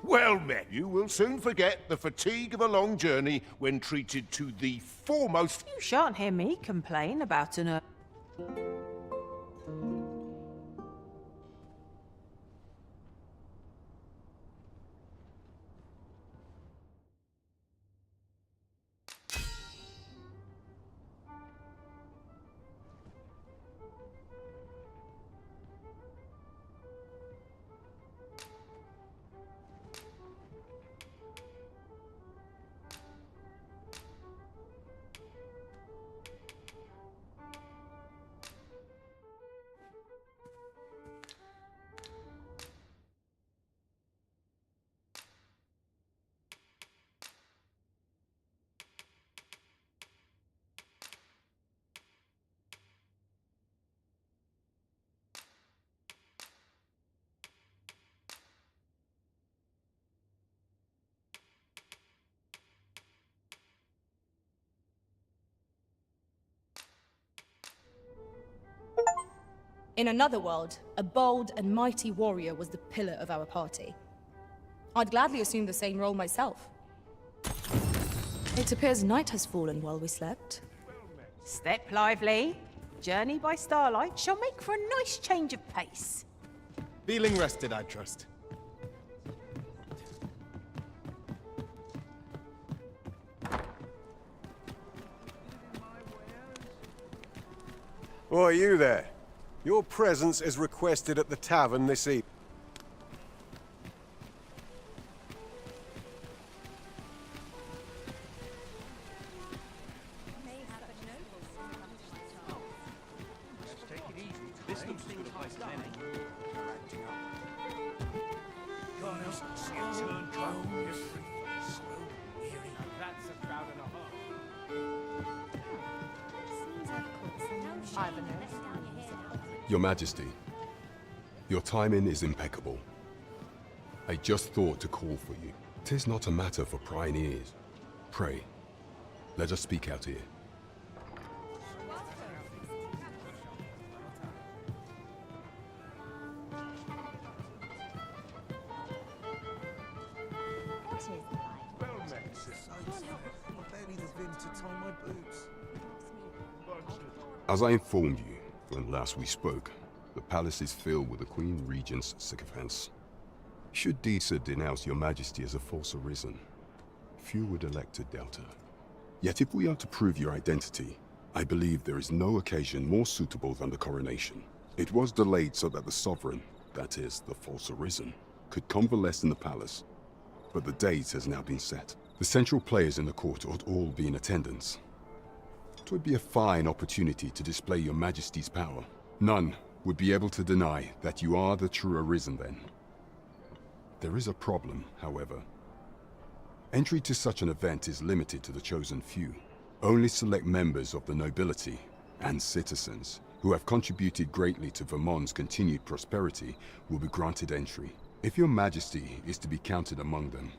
Well met. You will soon forget the fatigue of a long journey when treated to the foremost... You shan't hear me complain about an... In another world, a bold and mighty warrior was the pillar of our party. I'd gladly assume the same role myself. It appears night has fallen while we slept. Step lively. Journey by starlight shall make for a nice change of pace. Feeling rested, I trust. Oh, are you there? Your presence is requested at the tavern this evening. Your Majesty, your timing is impeccable. I just thought to call for you. 'Tis not a matter for prying ears. Pray, let us speak out here. As I informed you when last we spoke, the palace is filled with the Queen Regent's sycophants. Should Disa denounce your Majesty as a false arisen, few would elect to doubt her. Yet if we are to prove your identity, I believe there is no occasion more suitable than the coronation. It was delayed so that the sovereign, that is, the false arisen, could convalesce in the palace, but the date has now been set. The central players in the court ought all be in attendance. It would be a fine opportunity to display your Majesty's power. None would be able to deny that you are the true arisen then. There is a problem, however. Entry to such an event is limited to the chosen few. Only select members of the nobility and citizens who have contributed greatly to Vermont's continued prosperity will be granted entry. If your Majesty is to be counted among them,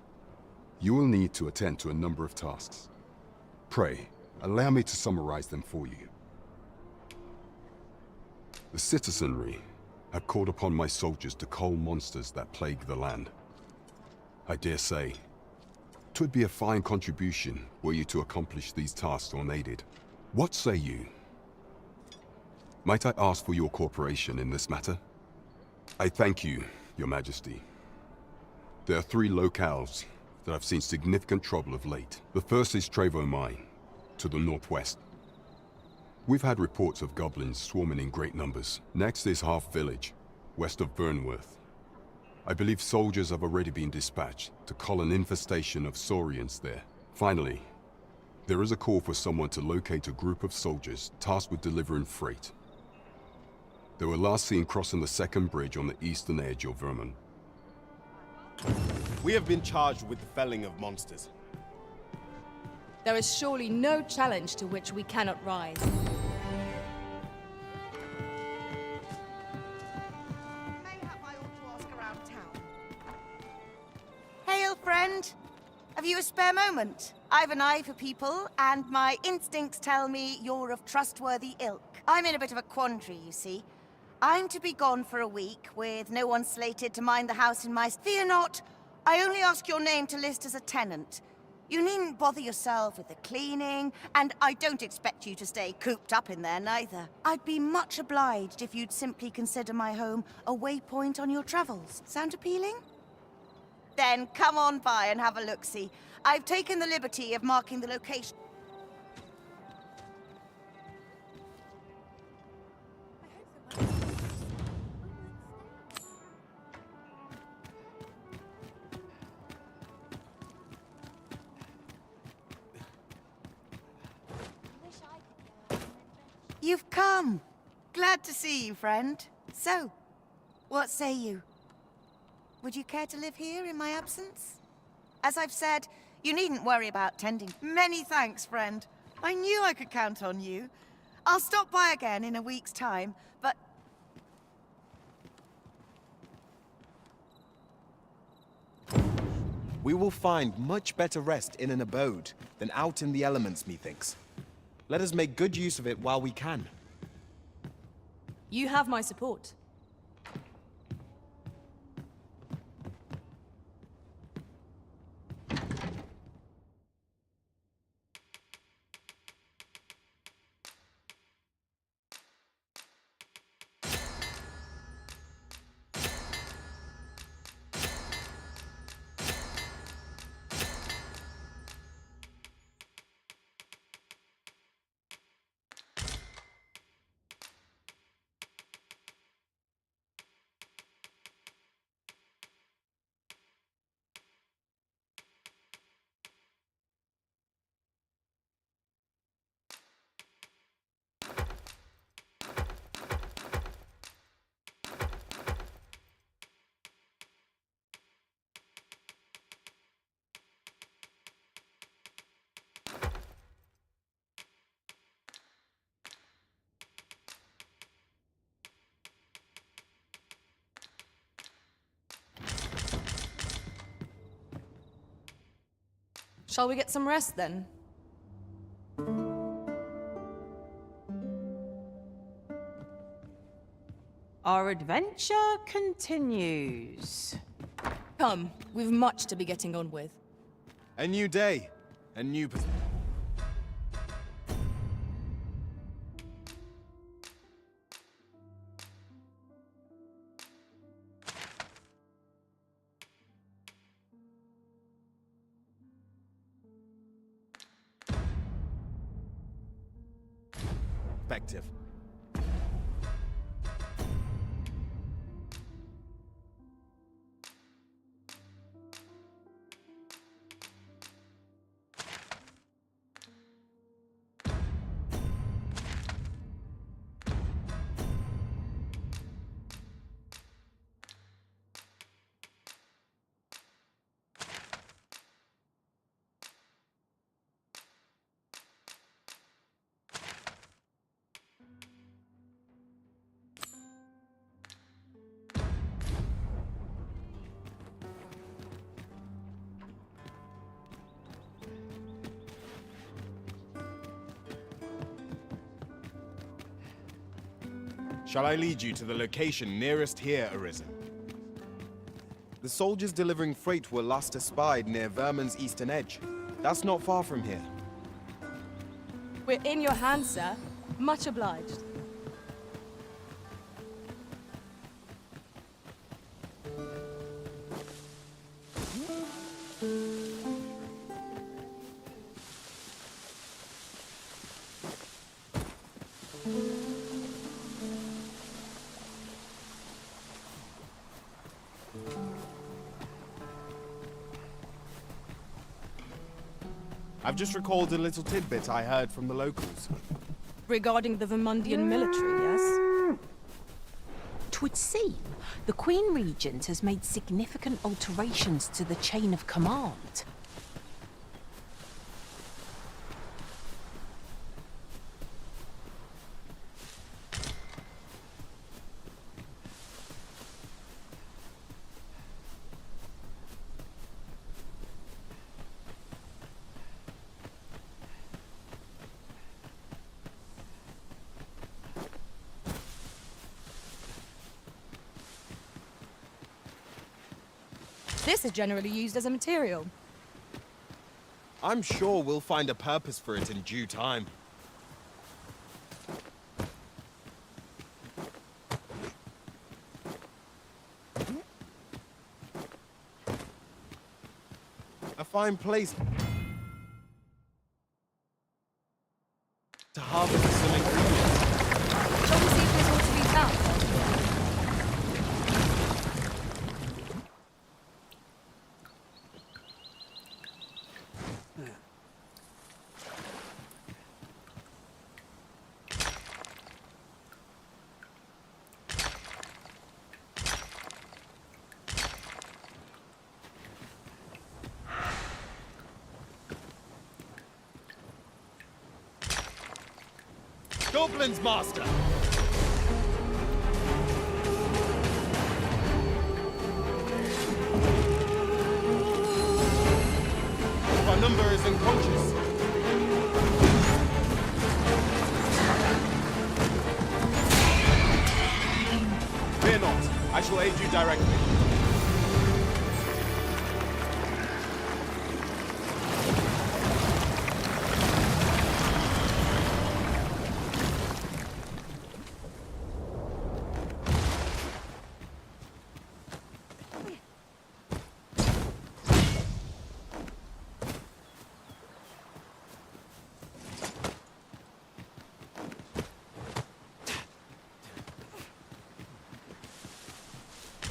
you will need to attend to a number of tasks. Pray, allow me to summarize them for you. The citizenry have called upon my soldiers to cull monsters that plague the land. I dare say, 'twould be a fine contribution were you to accomplish these tasks unaided. What say you? Might I ask for your cooperation in this matter? I thank you, Your Majesty. There are 3 locales that have seen significant trouble of late. The first is Trevo Mine, to the northwest. We've had reports of goblins swarming in great numbers. Next is Half Village, west of Burnworth. I believe soldiers have already been dispatched to cull an infestation of saurians there. Finally, there is a call for someone to locate a group of soldiers tasked with delivering freight. They were last seen crossing the second bridge on the eastern edge of Vermont. We have been charged with the felling of monsters. There is surely no challenge to which we cannot rise. Hail, friend. Have you a spare moment? I've an eye for people, and my instincts tell me you're of trustworthy ilk. I'm in a bit of a quandary, you see. I'm to be gone for a week, with no one slated to mind the house in my... Fear not, I only ask your name to list as a tenant. You needn't bother yourself with the cleaning, and I don't expect you to stay cooped up in there, neither. I'd be much obliged if you'd simply consider my home a waypoint on your travels. Sound appealing? Then come on by and have a look-see. I've taken the liberty of marking the location. You've come. Glad to see you, friend. So, what say you? Would you care to live here in my absence? As I've said, you needn't worry about tending. Many thanks, friend. I knew I could count on you. I'll stop by again in a week's time, but... We will find much better rest in an abode than out in the elements, methinks. Let us make good use of it while we can. You have my support. Shall we get some rest then? Our adventure continues. Come, we've much to be getting on with. A new day. A new... perspective. Shall I lead you to the location nearest here, Arisen? The soldiers delivering freight were last espied near Vermin's eastern edge. That's not far from here. We're in your hands, sir. Much obliged. I've just recalled a little tidbit I heard from the locals. Regarding the Vermundian military, yes? 'Twould seem the Queen Regent has made significant alterations to the chain of command. This is generally used as a material. I'm sure we'll find a purpose for it in due time. A fine place to harvest some ingredients. Shall we see if there's more to be found? Goblins, Master! Our number is unconscious. Fear not. I shall aid you directly.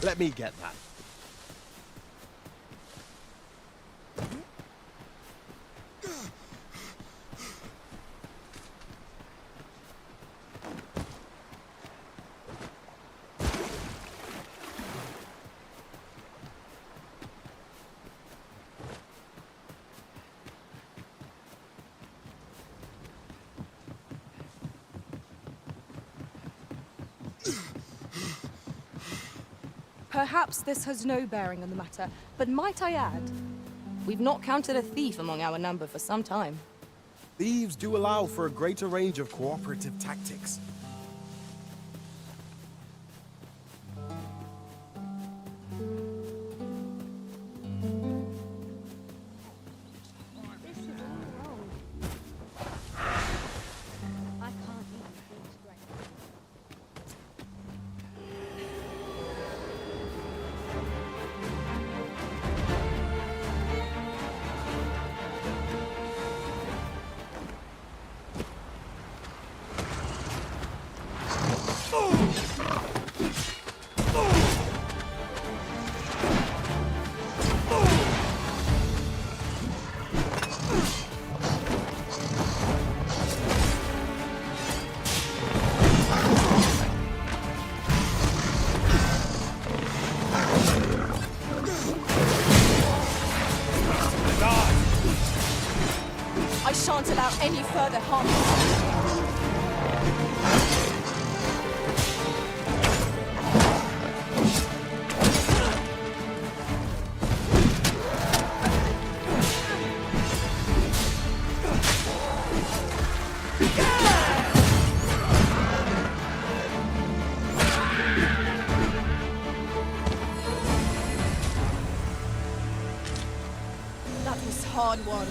Let me get that. Perhaps this has no bearing on the matter, but might I add, We've not counted a thief among our number for some time. Thieves do allow for a greater range of cooperative tactics. I shan't allow any further harm. That was hard won.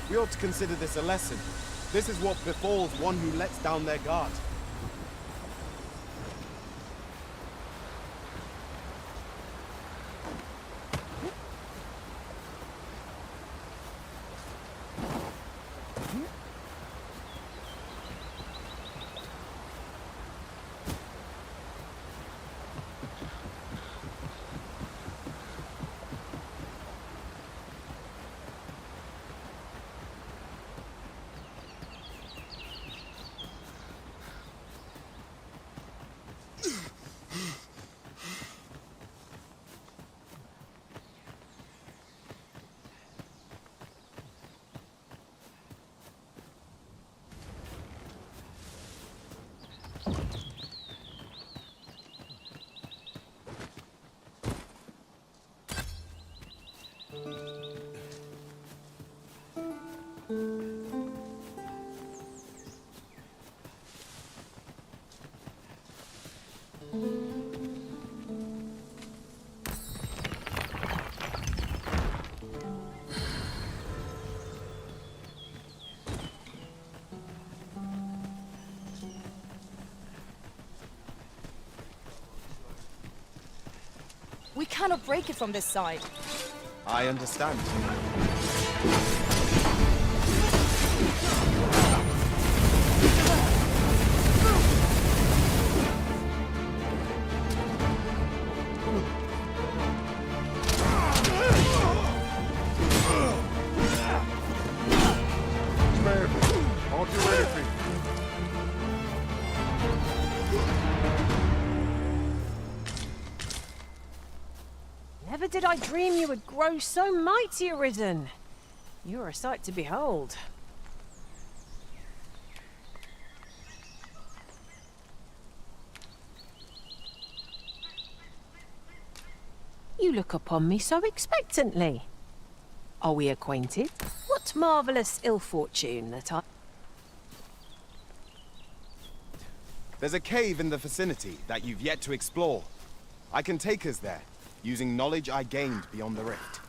We ought to consider this a lesson. This is what befalls one who lets down their guard. We cannot break it from this side. I understand. Man, I'll do anything. Never did I dream you would grow so mighty, Arisen. You're a sight to behold. You look upon me so expectantly. Are we acquainted? What marvellous ill fortune that I... There's a cave in the vicinity that you've yet to explore. I can take us there, using knowledge I gained beyond the rift.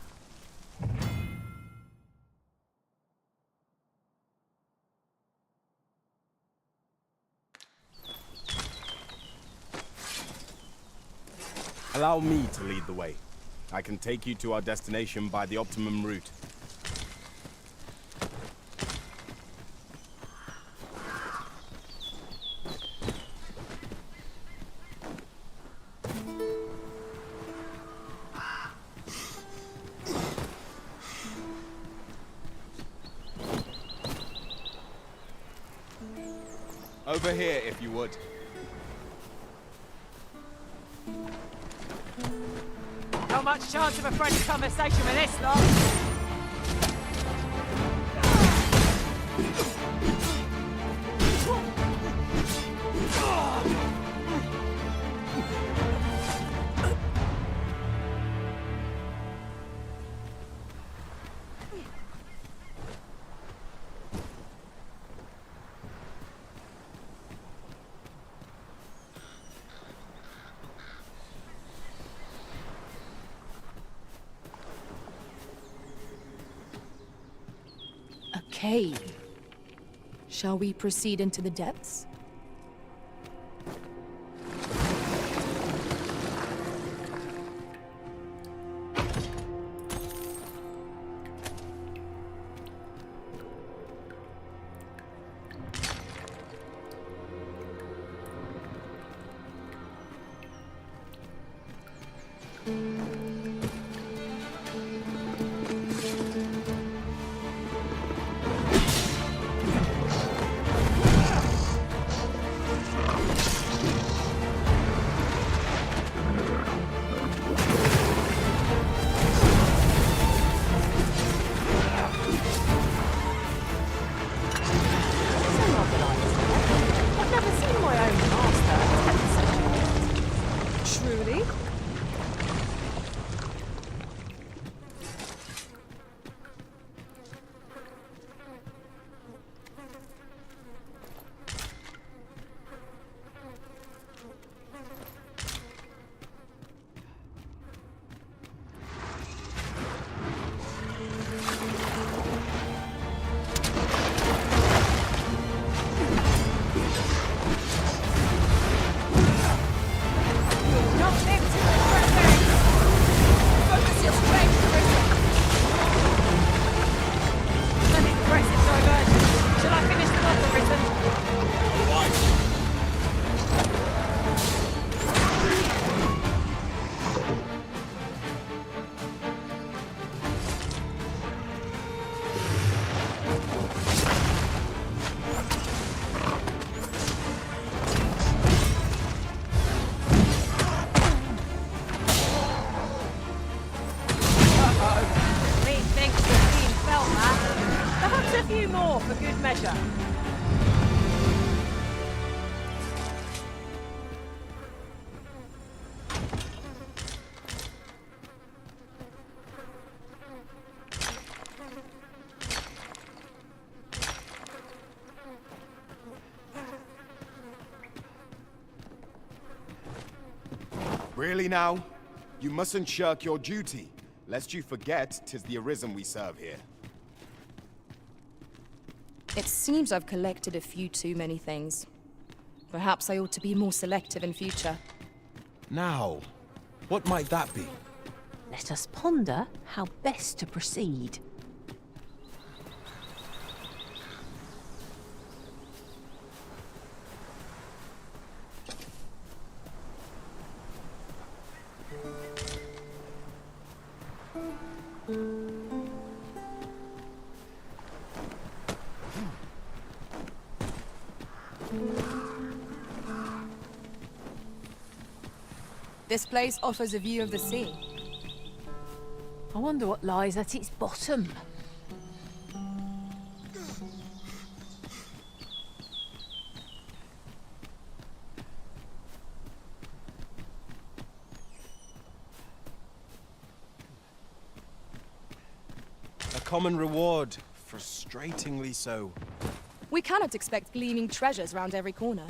Allow me to lead the way. I can take you to our destination by the optimum route. Over here, if you would. Not much chance of a friendly conversation with this lot. Okay. Shall we proceed into the depths? I've never seen my own master attempt such a feat. Truly? Not live to regret it! Focus your strength, Arisen! An impressive diversion. Shall I finish them off, Arisen? All right. Methinks we've been felt that. Perhaps a few more for good measure. Really now? You mustn't shirk your duty, lest you forget 'tis the Arisen we serve here. It seems I've collected a few too many things. Perhaps I ought to be more selective in future. Now, what might that be? Let us ponder how best to proceed. This place offers a view of the sea. I wonder what lies at its bottom. A common reward, frustratingly so. We cannot expect gleaming treasures round every corner.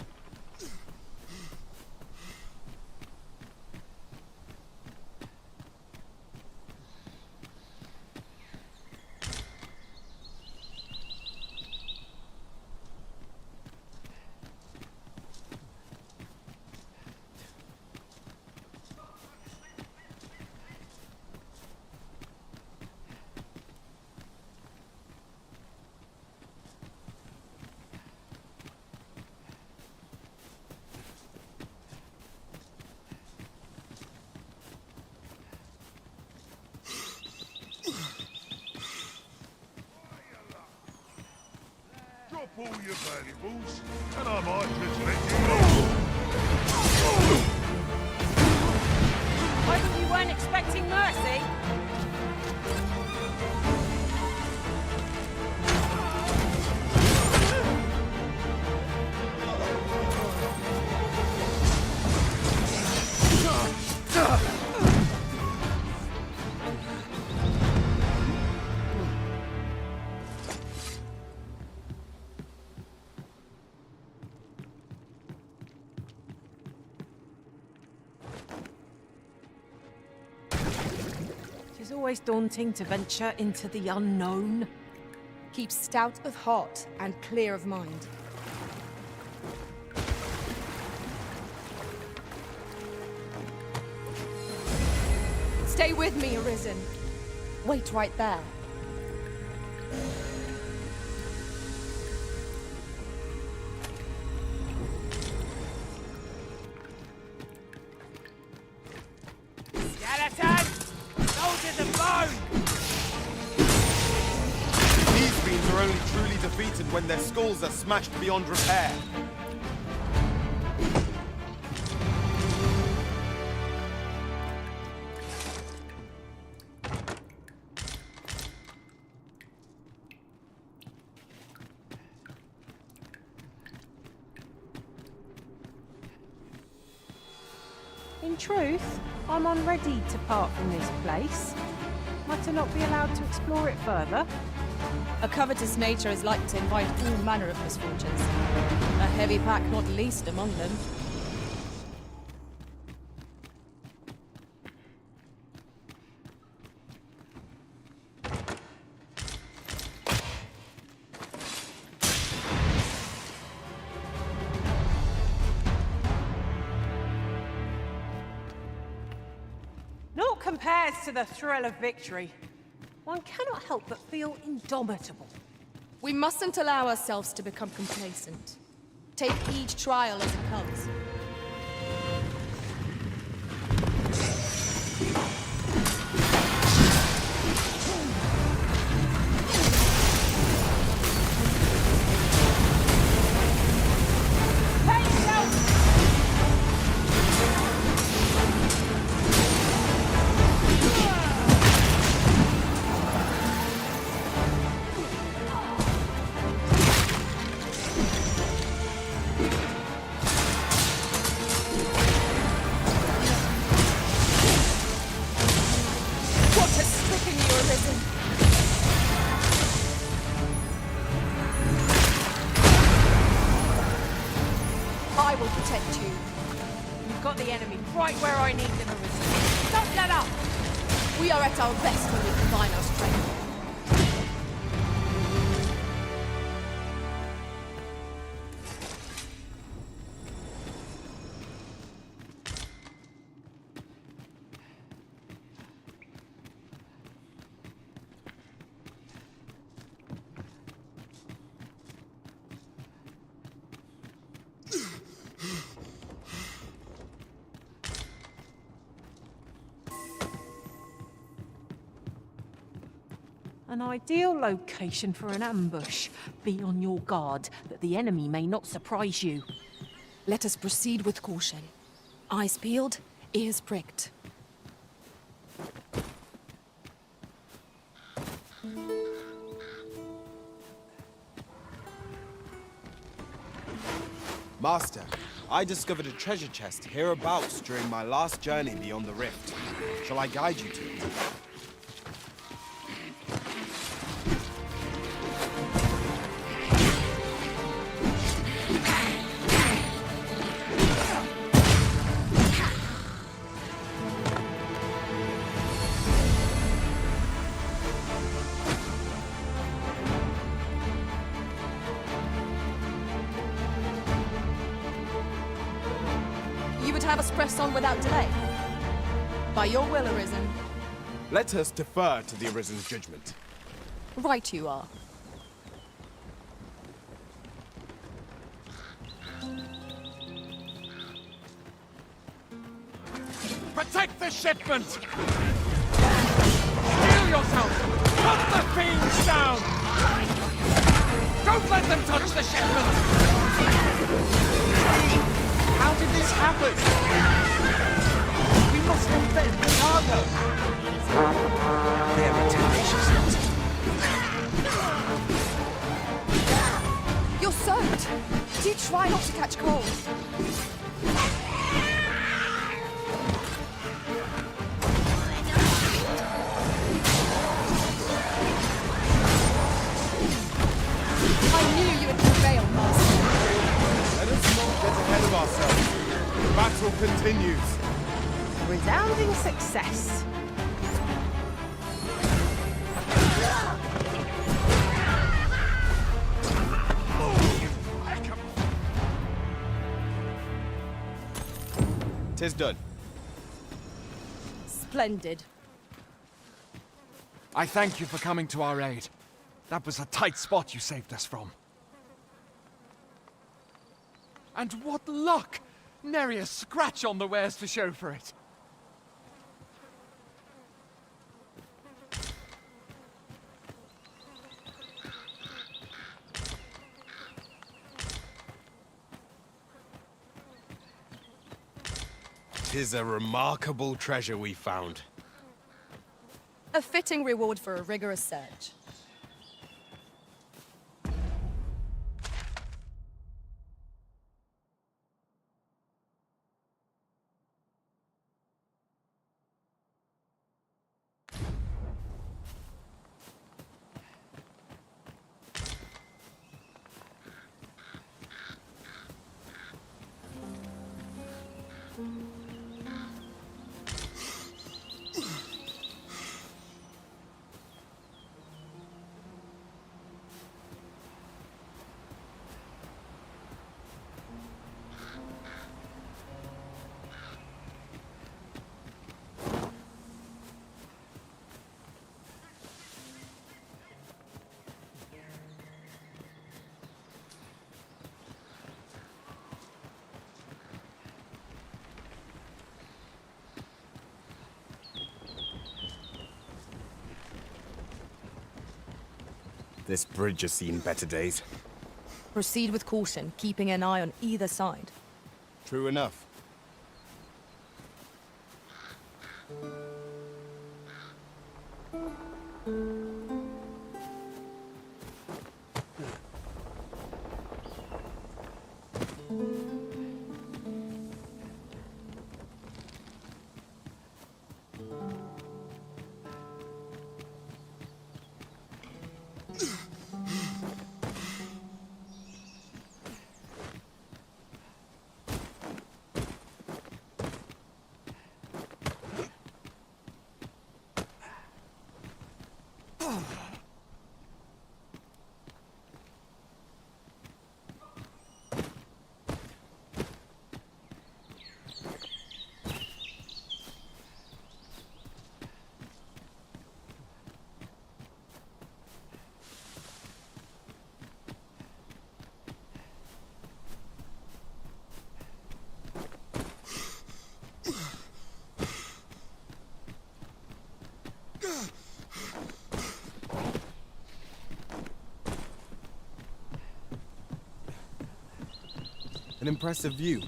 Drop all your valuables, and I might just let you go. Hope you weren't expecting mercy. It is always daunting to venture into the unknown. Keep stout of heart and clear of mind. Stay with me, Arisen. Wait right there. Skeleton! Soldiers of bone! These fiends are only truly defeated when their skulls are smashed beyond repair. In truth, I'm unready to part from this place. Might I not be allowed to explore it further? A covetous nature is like to invite all manner of misfortunes. A heavy pack not least among them. Naught compares to the thrill of victory. One cannot help but feel indomitable. We mustn't allow ourselves to become complacent. Take each trial as it comes. I will protect you. You've got the enemy right where I need them, Arisen. Don't let up! We are at our best when we combine our strength. An ideal location for an ambush. Be on your guard, that the enemy may not surprise you. Let us proceed with caution. Eyes peeled, ears pricked. Master, I discovered a treasure chest hereabouts during my last journey beyond the rift. Shall I guide you to it? You would have us press on without delay. By your will, Arisen. Let us defer to the Arisen's judgment. Right you are. Protect the shipment! Steel yourself! Put the fiends down! Don't let them touch the shipment! How did this happen? We must have fed the cargo. They're tenacious. You're soaked. Do try not to catch cold. I knew you would prevail, Master. Let us not get ahead of ourselves. The battle continues. Resounding success. 'Tis done. Splendid. I thank you for coming to our aid. That was a tight spot you saved us from. And what luck! Nary a scratch on the wares to show for it. Tis a remarkable treasure we found. A fitting reward for a rigorous search. This bridge has seen better days. Proceed with caution, keeping an eye on either side. True enough. An impressive view.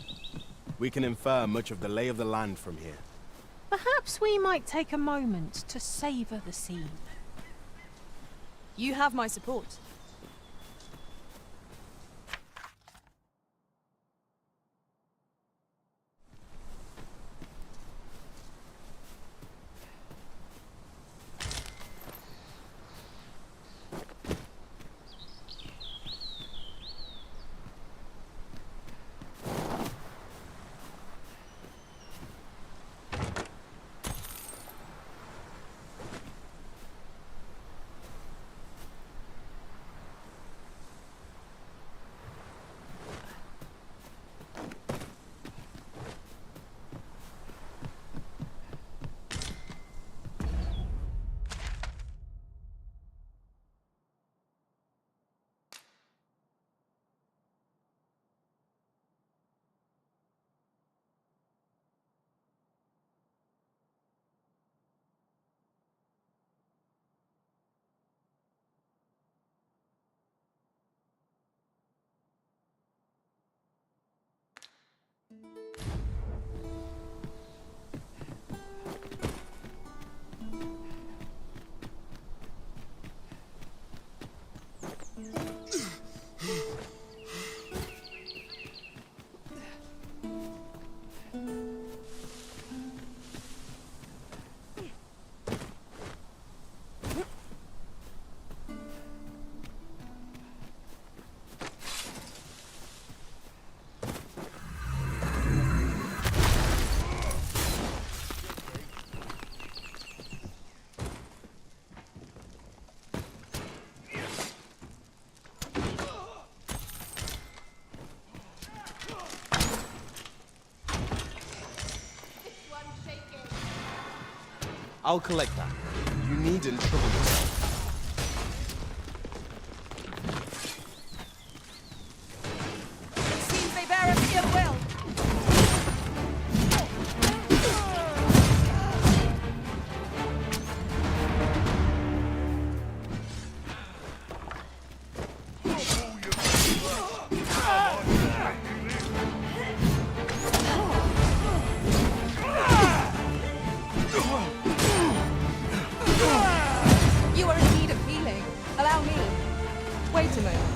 We can infer much of the lay of the land from here. Perhaps we might take a moment to savor the scene. You have my support. I'll collect that. You needn't trouble yourself. Seems they bear us ill will. You are in need of healing. Allow me. Wait a moment.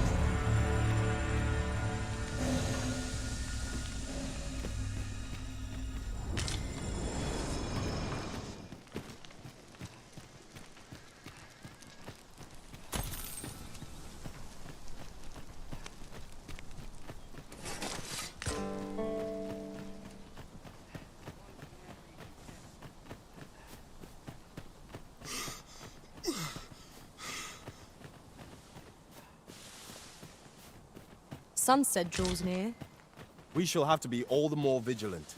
Sunset draws near. We shall have to be all the more vigilant.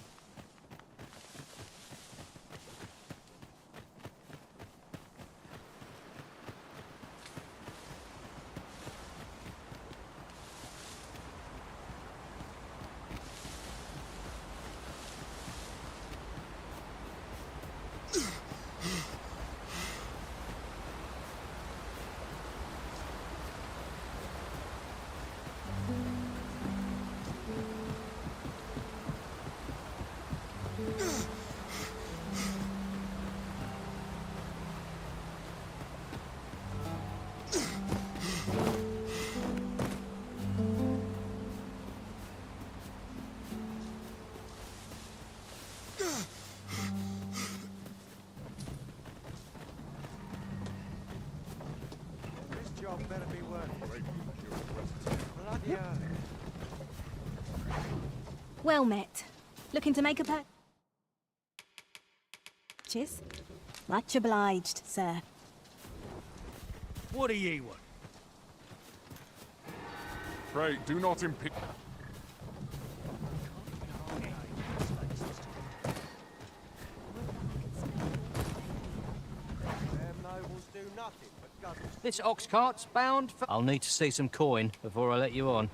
This job better be worth it. Bloody hell. Well met. Looking to make a purchase? Much obliged, sir. What do ye want? Pray, do not impede. Them nobles do nothing but guzzle. This ox cart's bound for... I'll need to see some coin before I let you on.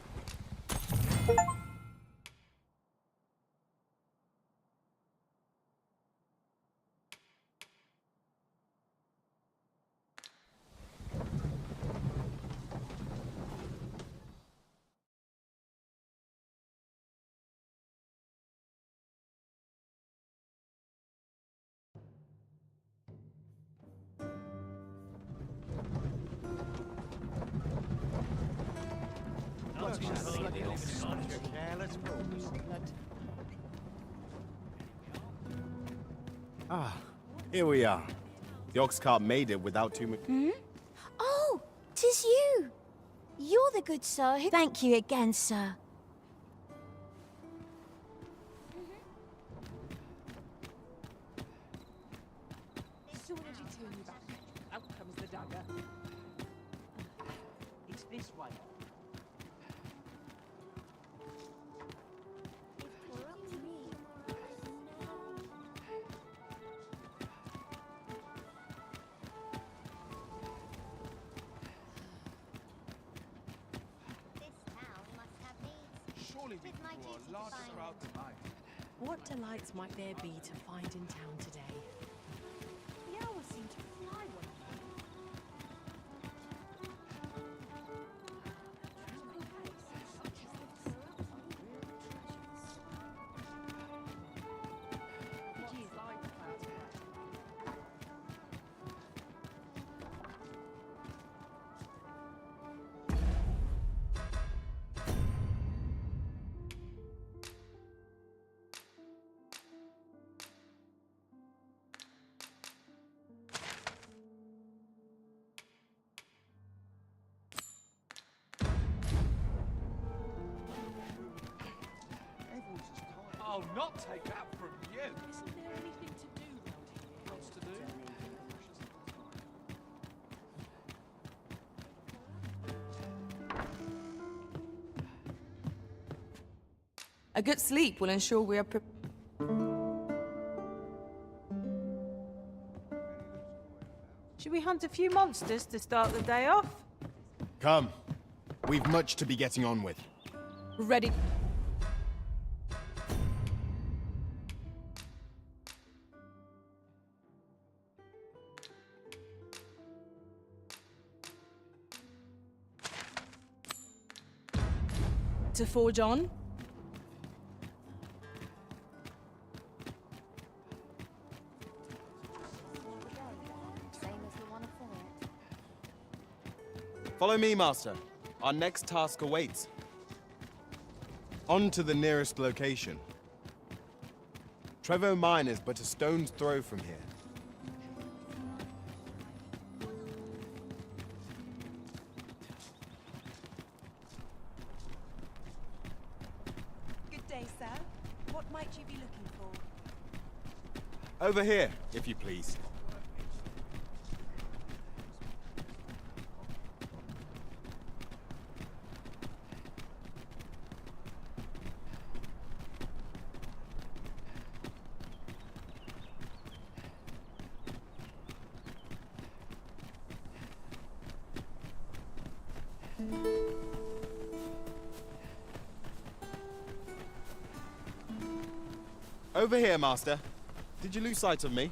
Ah, here we are. The ox cart made it without too much. Hmm? Oh, 'tis you. You're the good sir who... Thank you again, sir. As soon as you turn your back, out comes the dagger. It's this way. Surely we can draw a large crowd tonight. What delights might there be to find in town today? The hours seem to fly one. I'll not take that from you. Isn't there anything to do round here? What's to do? A good sleep will ensure we are we hunt a few monsters to start the day off? Come. We've much to be getting on with. Ready. To forge on? Follow me, Master. Our next task awaits. On to the nearest location. Trevo Mine is but a stone's throw from here. Good day, sir. What might you be looking for? Over here, if you please. Over here, Master. Did you lose sight of me?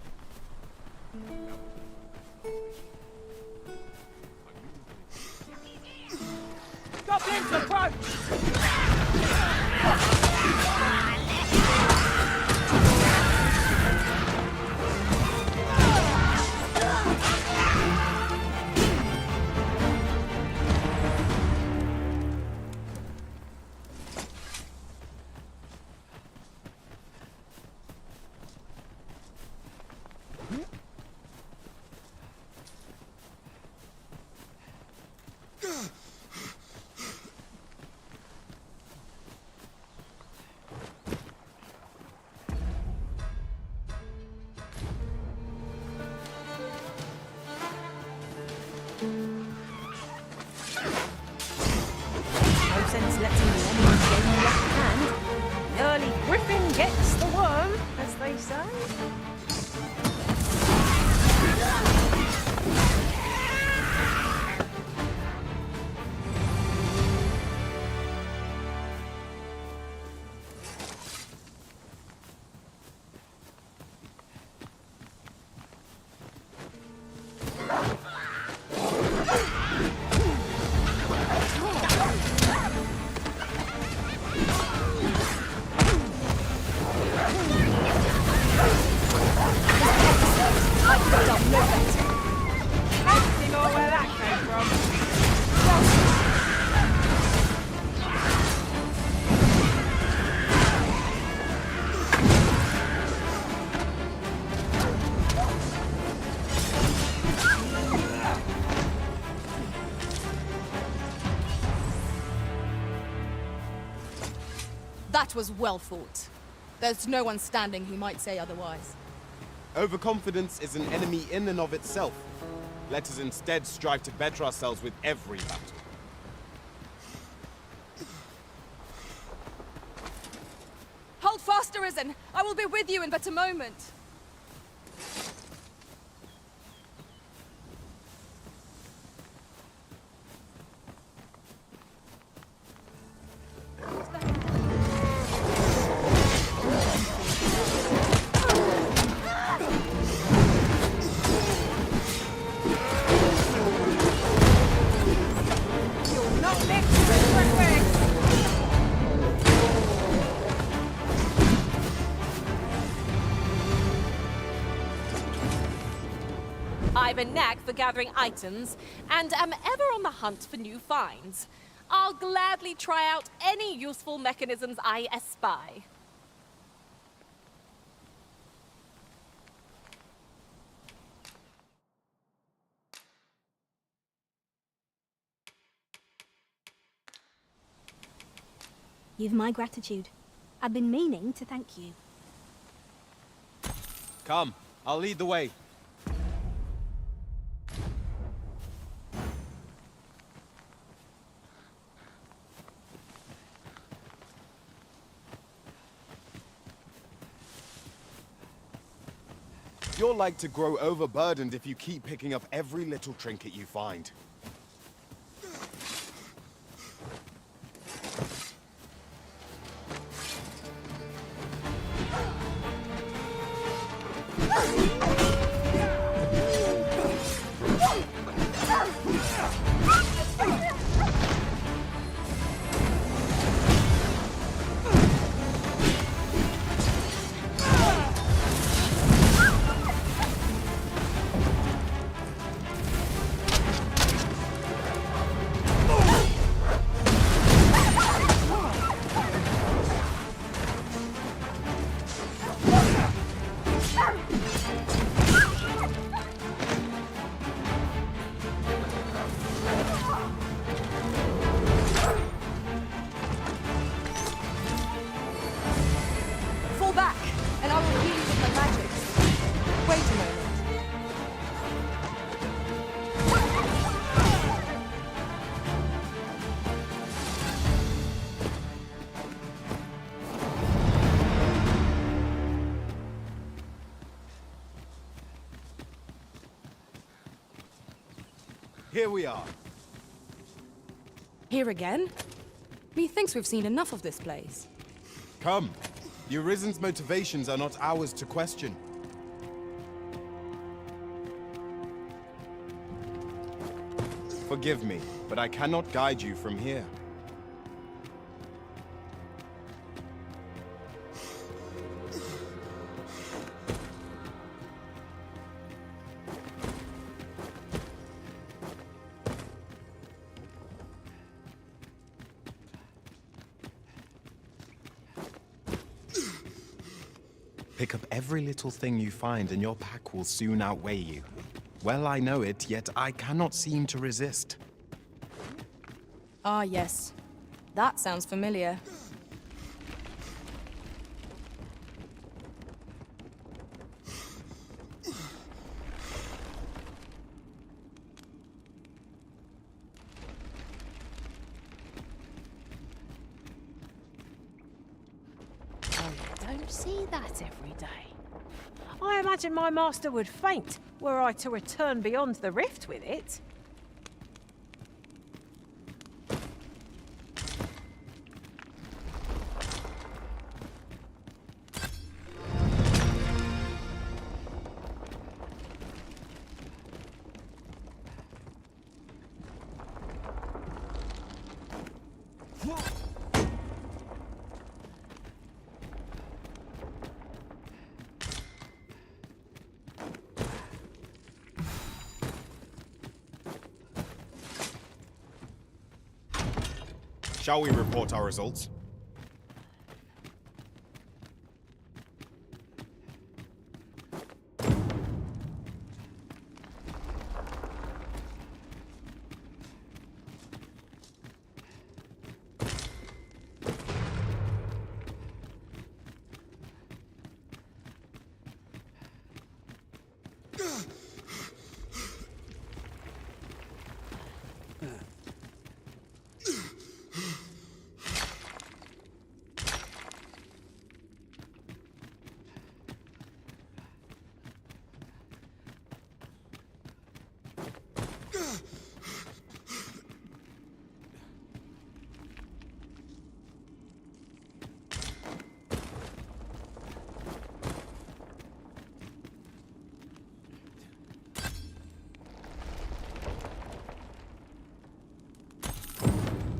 Goblins approach! No sense letting the enemy gain the upper hand. The early griffin gets the worm, as they say. I could have done no better. Can't see more where that came from. That was well fought. There's no one standing who might say otherwise. Overconfidence is an enemy in and of itself. Let us instead strive to better ourselves with every battle. Hold fast, Arisen! I will be with you in but a moment. You're not next to the quick. I've a knack for gathering items, and am ever on the hunt for new finds. I'll gladly try out any useful mechanisms I espy. You've my gratitude. I've been meaning to thank you. Come, I'll lead the way. You're like to grow overburdened if you keep picking up every little trinket you find. Fall back, and I will heal you with my magic. Wait a moment. Here we are. Here again? Methinks we've seen enough of this place. Come. The Arisen's motivations are not ours to question. Forgive me, but I cannot guide you from here. Pick up every little thing you find and your pack will soon outweigh you. Well, I know it, yet I cannot seem to resist. Ah, yes. That sounds familiar. Don't see that every day. I imagine my master would faint were I to return beyond the rift with it. Shall we report our results?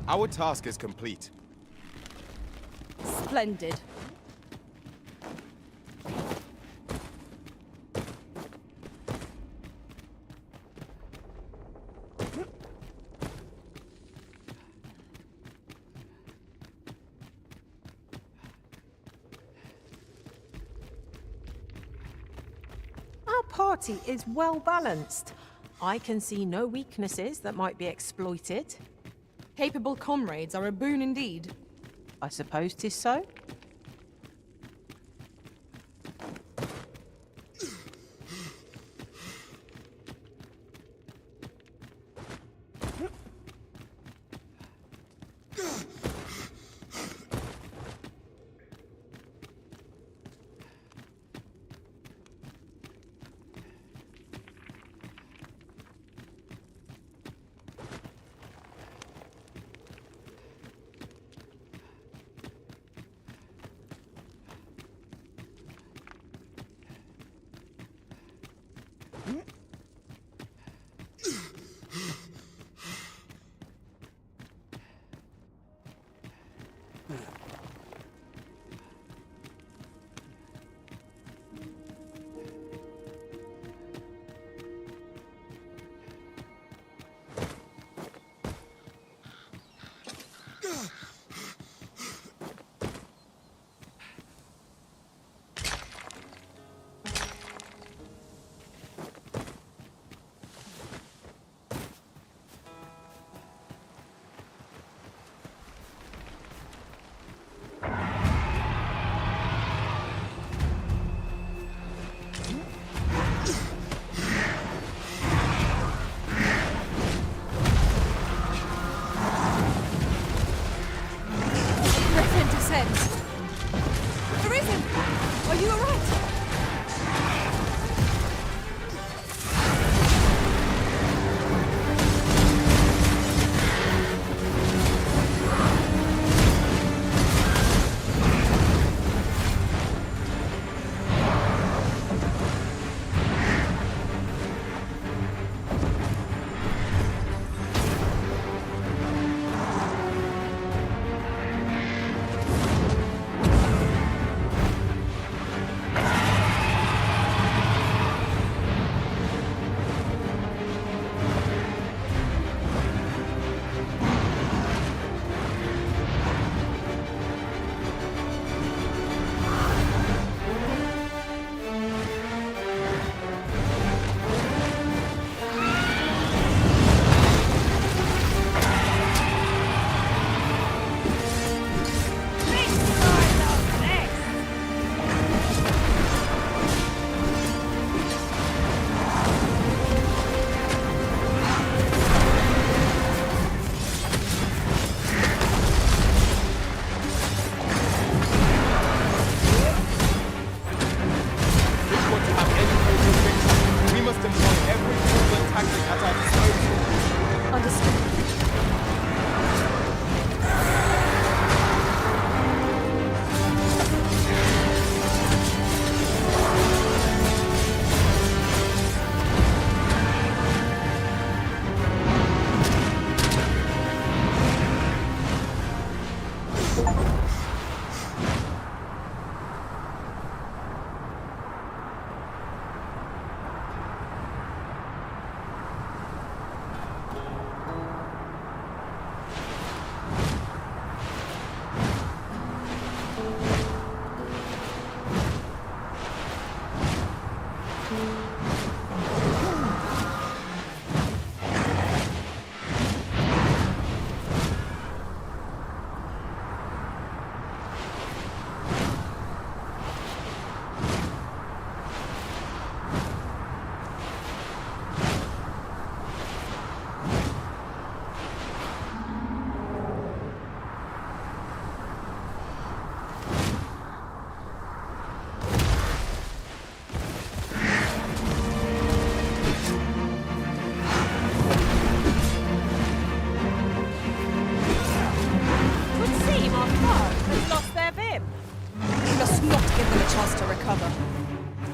Our task is complete. Splendid. Our party is well balanced. I can see no weaknesses that might be exploited. Capable comrades are a boon indeed. I suppose 'tis so.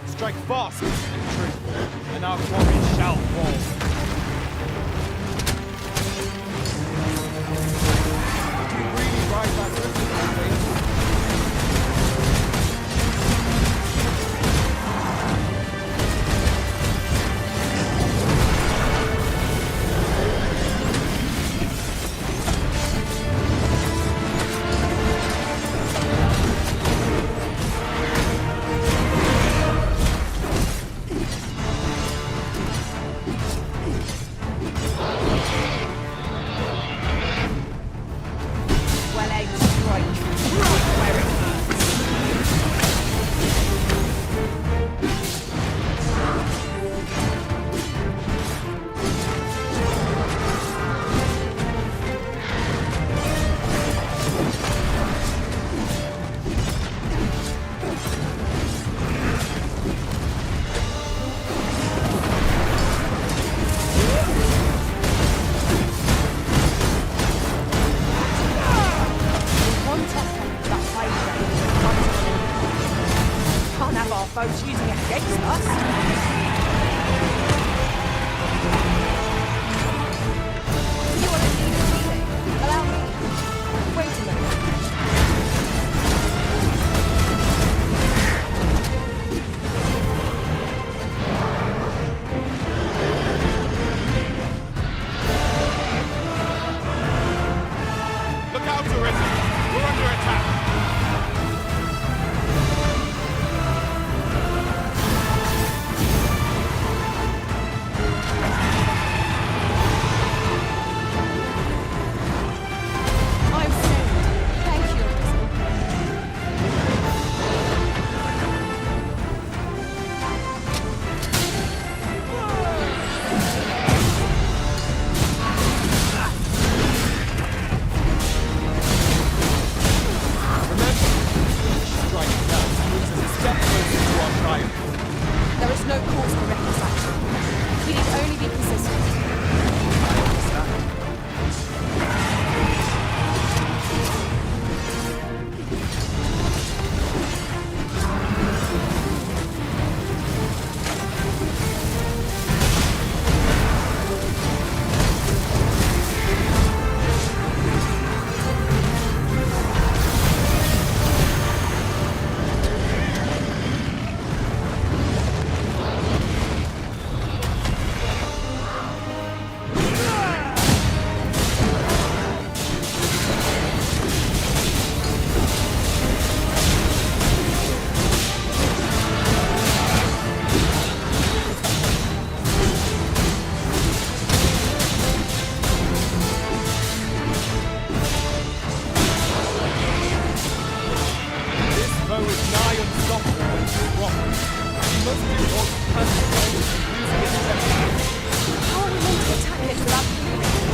Strike fast and true, and our quarry shall fall. We really ride that river, don't we? Folks using it against us. You want to see the ceiling? Allow me. Wait a minute. must do all How are we meant to attack it without hearing it?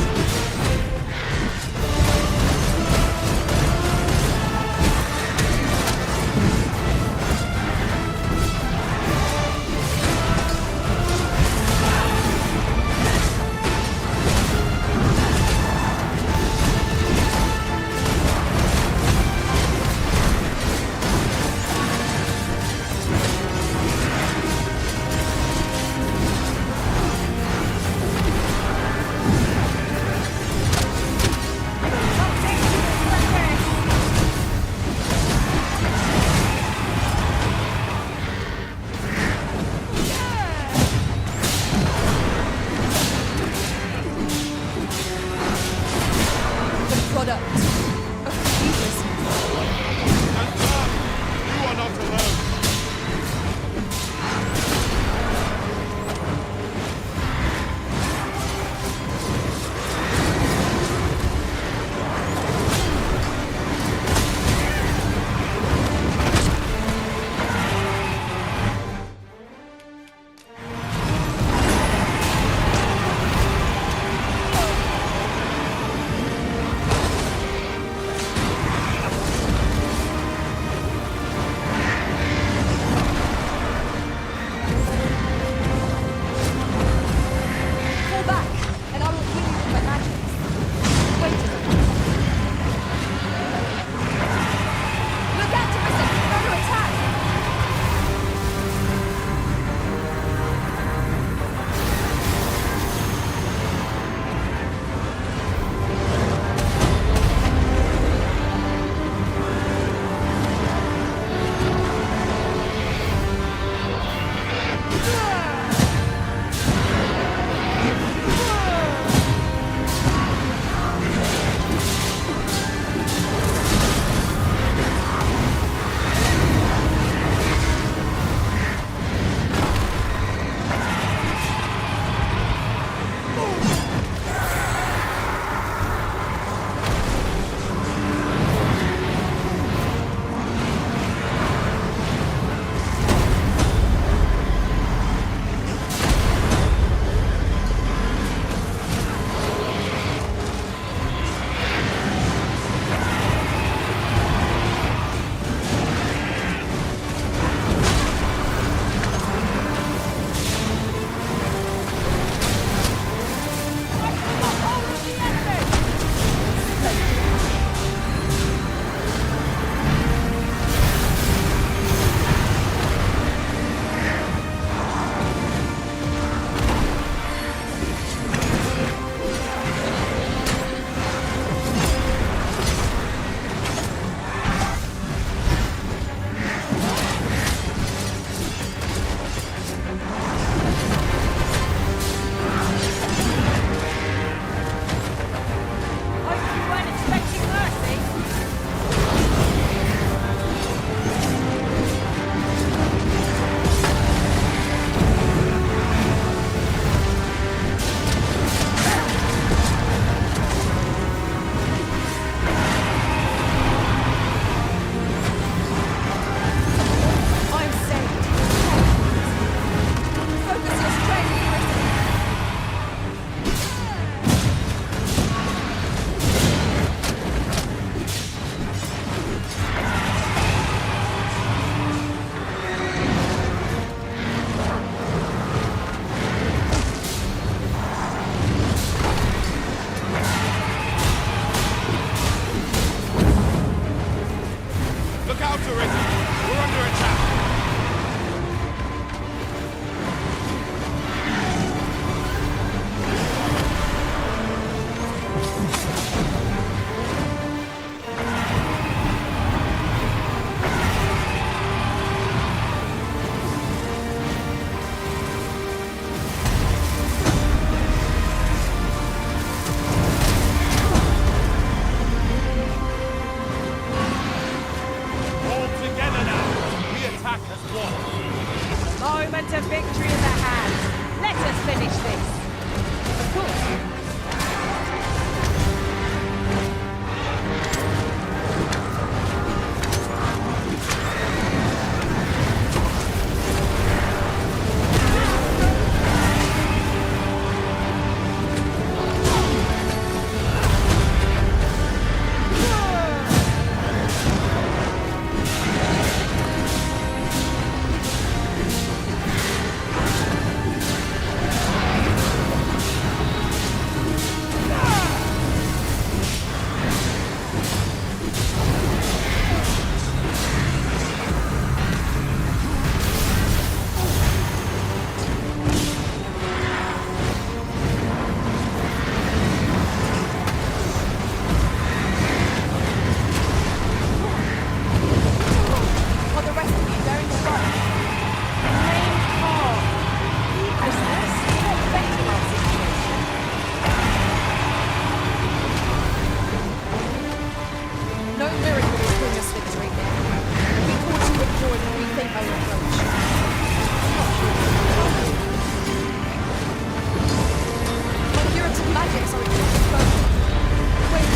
victory here. We force you withdraw and rethink our approach. My curative magics are exposed. Wait.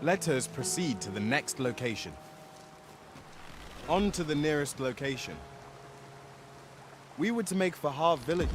Let us proceed to the next location. On to the nearest location. We were to make for Harv Village.